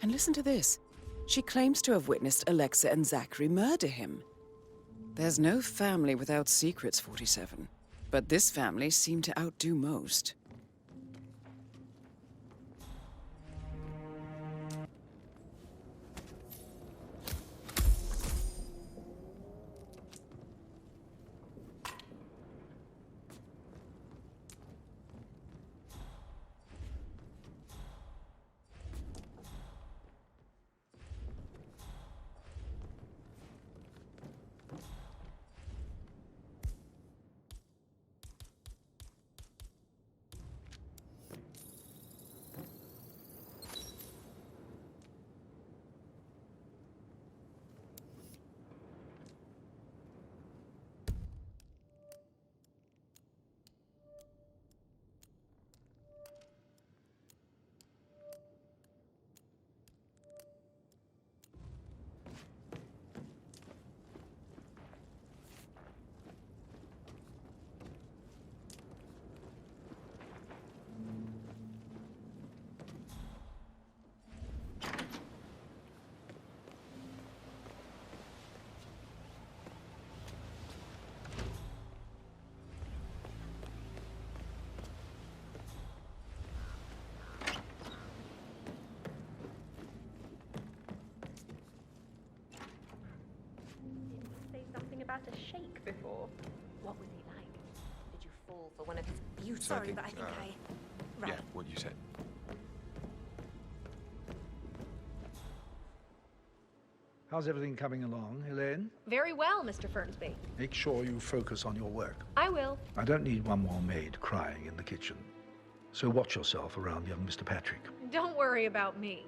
And listen to this. She claims to have witnessed Alexa and Zachary murder him. There's no family without secrets, 47. But this family seemed to outdo most. About a shake before. What was he like? Did you fall for one of his beautiful... Sorry, but I think Right. Yeah, what you said. How's everything coming along, Elaine? Very well, Mr. Fernsby. Make sure you focus on your work. I will. I don't need one more maid crying in the kitchen. So watch yourself around young Mr. Patrick. Don't worry about me.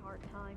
Hard time.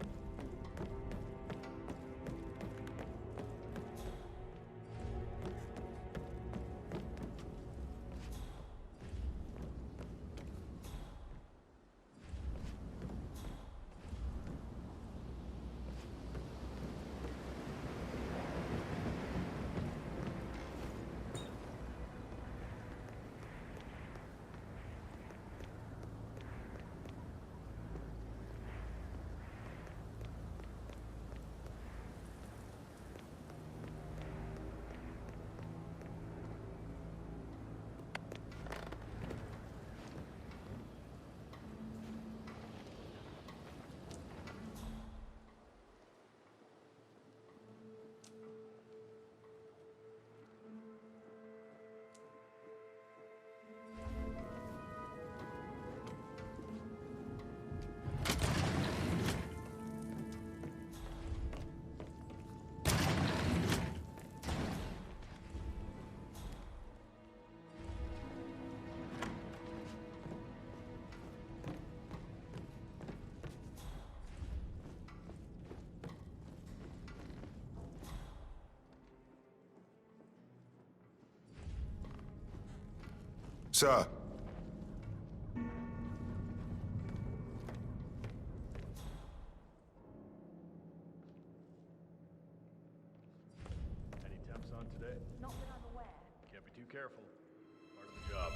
Sir. Any temps on today? Not that I'm aware. Can't be too careful. Part of the job.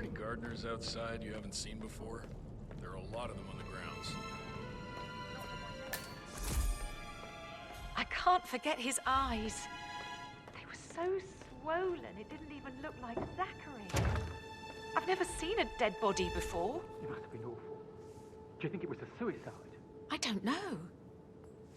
any gardeners outside you haven't seen before? There are a lot of them on the grounds. I can't forget his eyes. They were so swollen, it didn't even look like Zachary. I've never seen a dead body before. It must have been awful. Do you think it was a suicide? I don't know.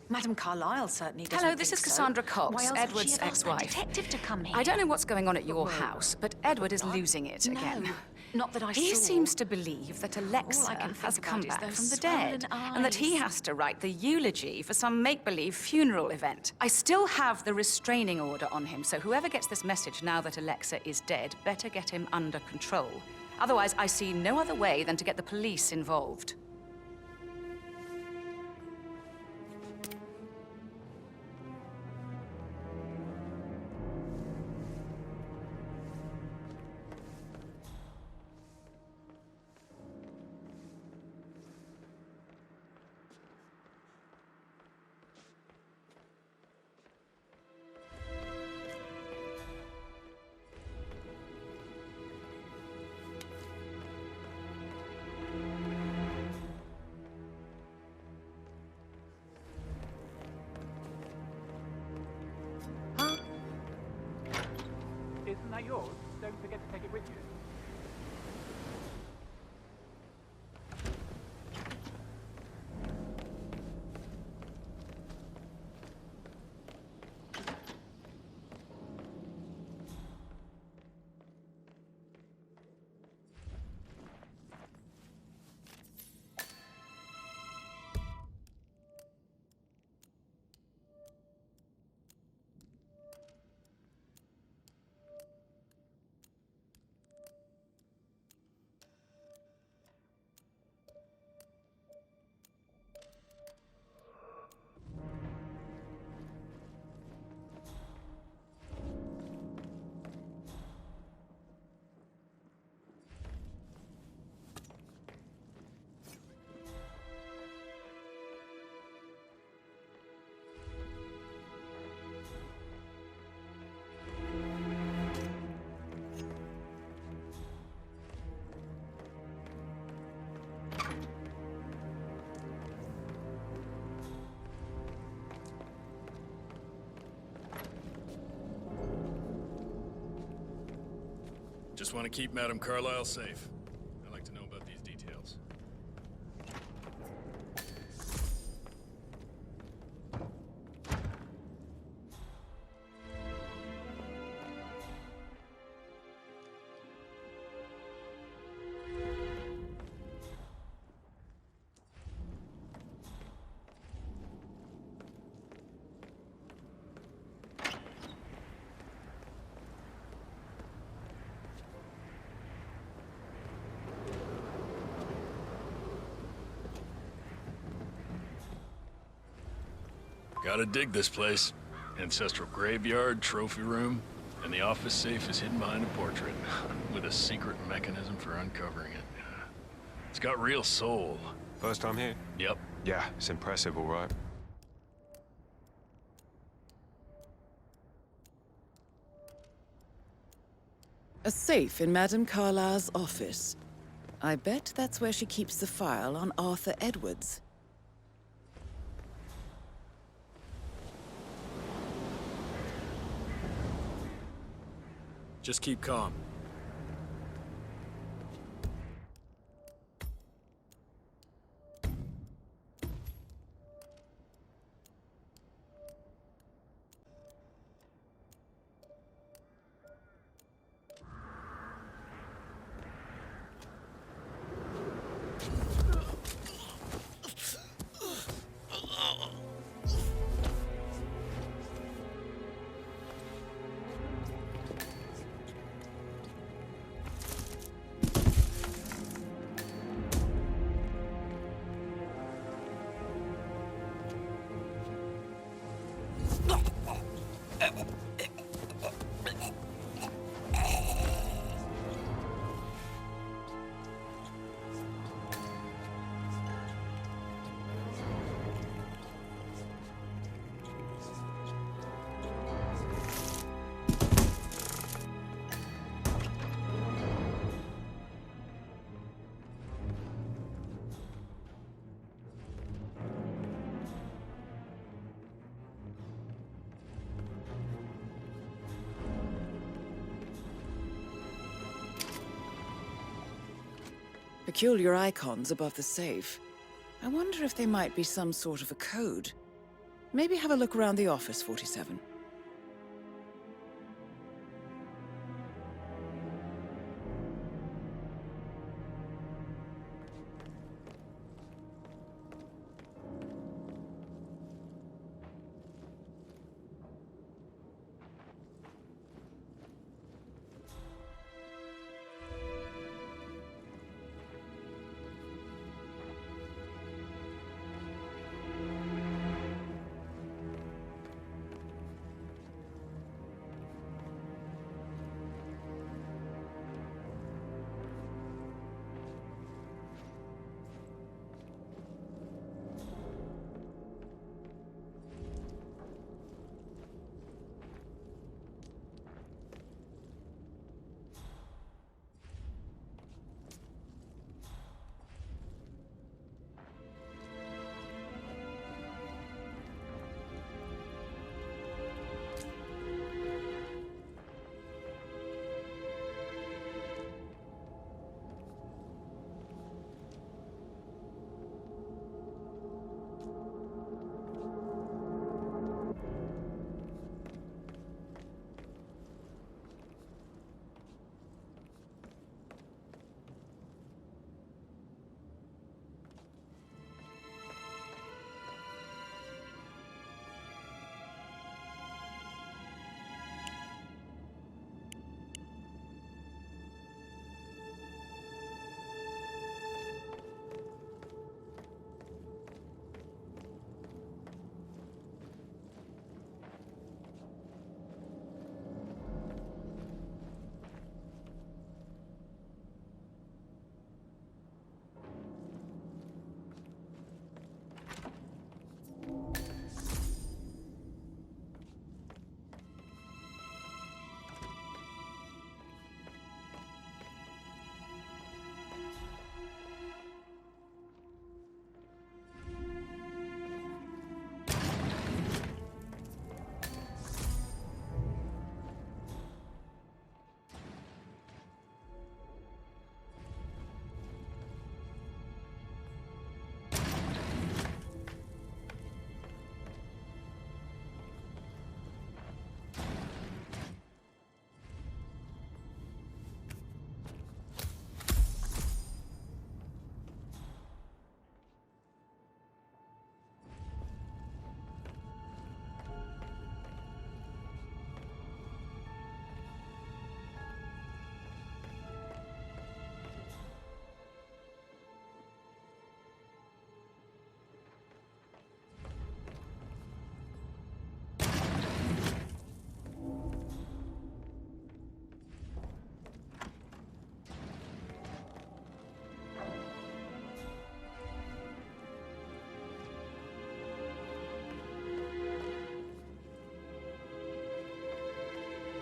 Madame Carlyle certainly doesn't. Hello, this is think so. Cassandra Cox, Why else would Edward's she have asked a ex-wife. detective to come here. I don't know what's going on at your house, but Edward is losing it again. Not that I He saw. seems to believe that Alexa All I can think has about come is back those from the swollen dead, and that he eyes. has to write the eulogy for some make-believe funeral event. I still have the restraining order on him, so whoever gets this message now that Alexa is dead better get him under control. Otherwise, I see no other way than to get the police involved. Isn't that yours? Don't forget to take it with you. Just want to keep Madame Carlyle safe. I like to know about these details. Gotta dig this place. Ancestral graveyard, trophy room, and the office safe is hidden behind a portrait, with a secret mechanism for uncovering it. It's got real soul. First time here? Yep. Yeah, it's impressive, all right. A safe in Madame Carlyle's office. I bet that's where she keeps the file on Arthur Edwards. Just keep calm. Peculiar icons above the safe. I wonder if they might be some sort of a code. Maybe have a look around the office, 47.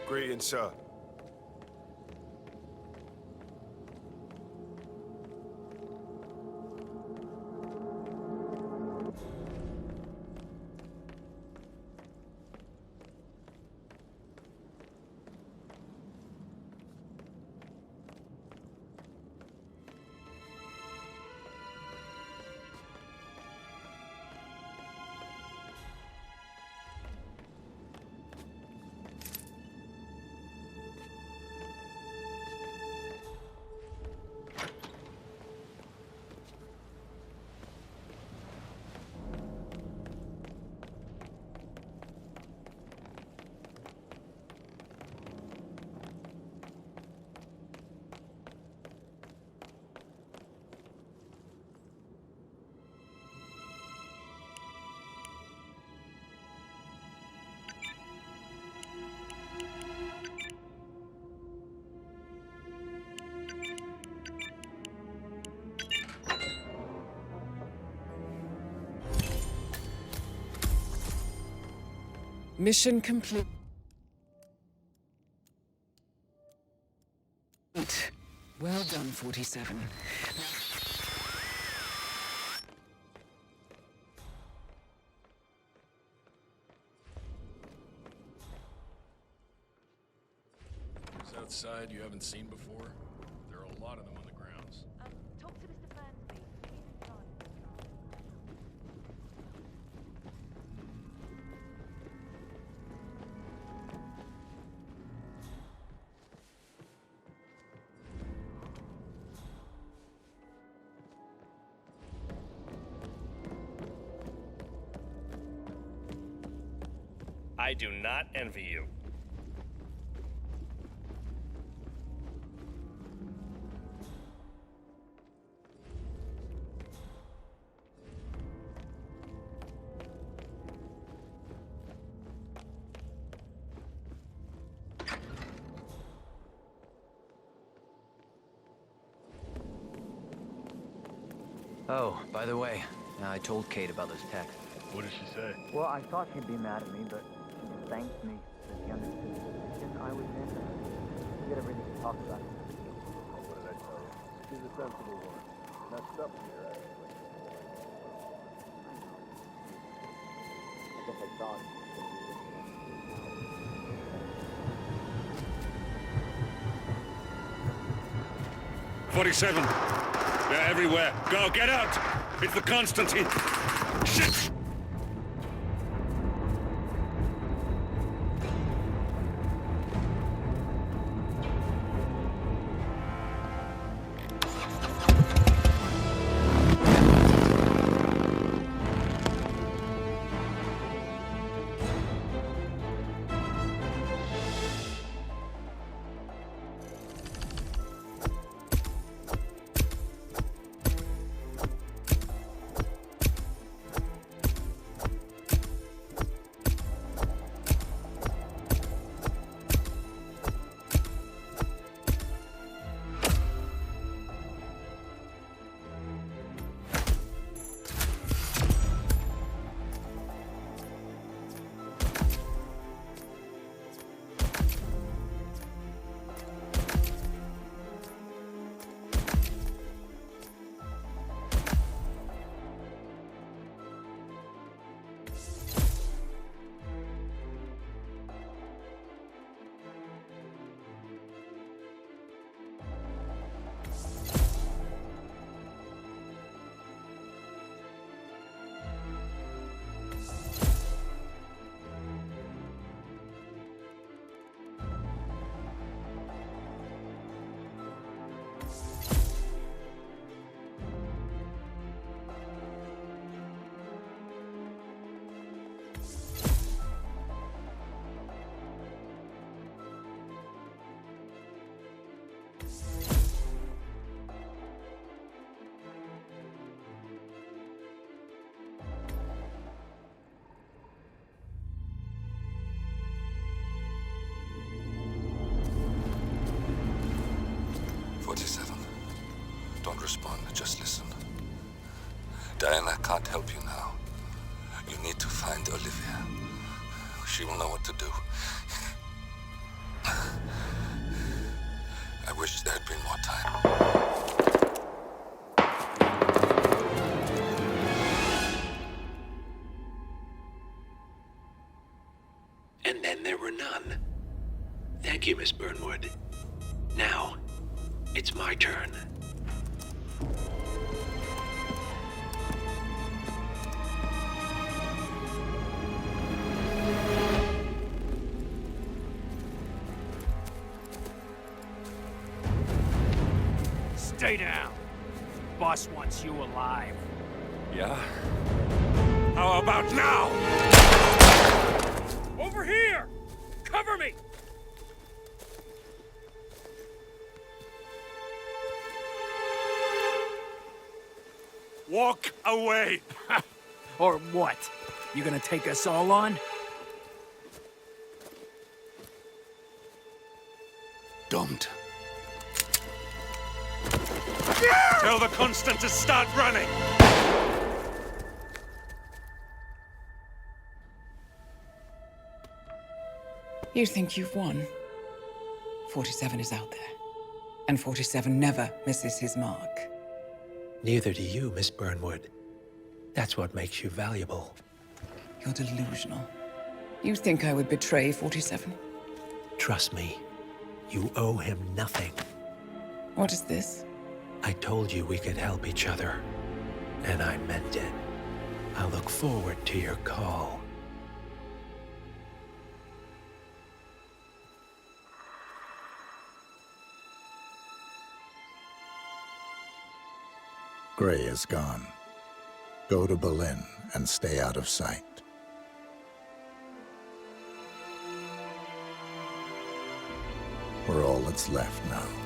Greetings, sir. Mission complete. Well done, 47. Who's outside you haven't seen before? There are a lot of them on the grounds. Talk I do not envy you. Oh, by the way, I told Kate about those texts. What did she say? Well, I thought she'd be mad at me, but she just thanked me that she understood the position I was in. We get everything to talk about. What did I tell you? She's a sensible woman. Messed up here, actually. I guess I thought it was going to be with 47. They're everywhere. Go, get out! It's the Constantine. Shit! Don't respond, just listen. Diana can't help you now. You need to find Olivia. She will know what to do. I wish there had been more time. And then there were none. Thank you, Miss Burnwood. Now, it's my turn. Stay down. Boss wants you alive. Yeah? How about now? Over here! Cover me! Walk away! Or what? You gonna take us all on? Don't. Tell the Constant to start running! You think you've won? 47 is out there. And 47 never misses his mark. Neither do you, Miss Burnwood. That's what makes you valuable. You're delusional. You think I would betray 47? Trust me, you owe him nothing. What is this? I told you we could help each other, and I meant it. I look forward to your call. Gray is gone. Go to Berlin and stay out of sight. We're all that's left now.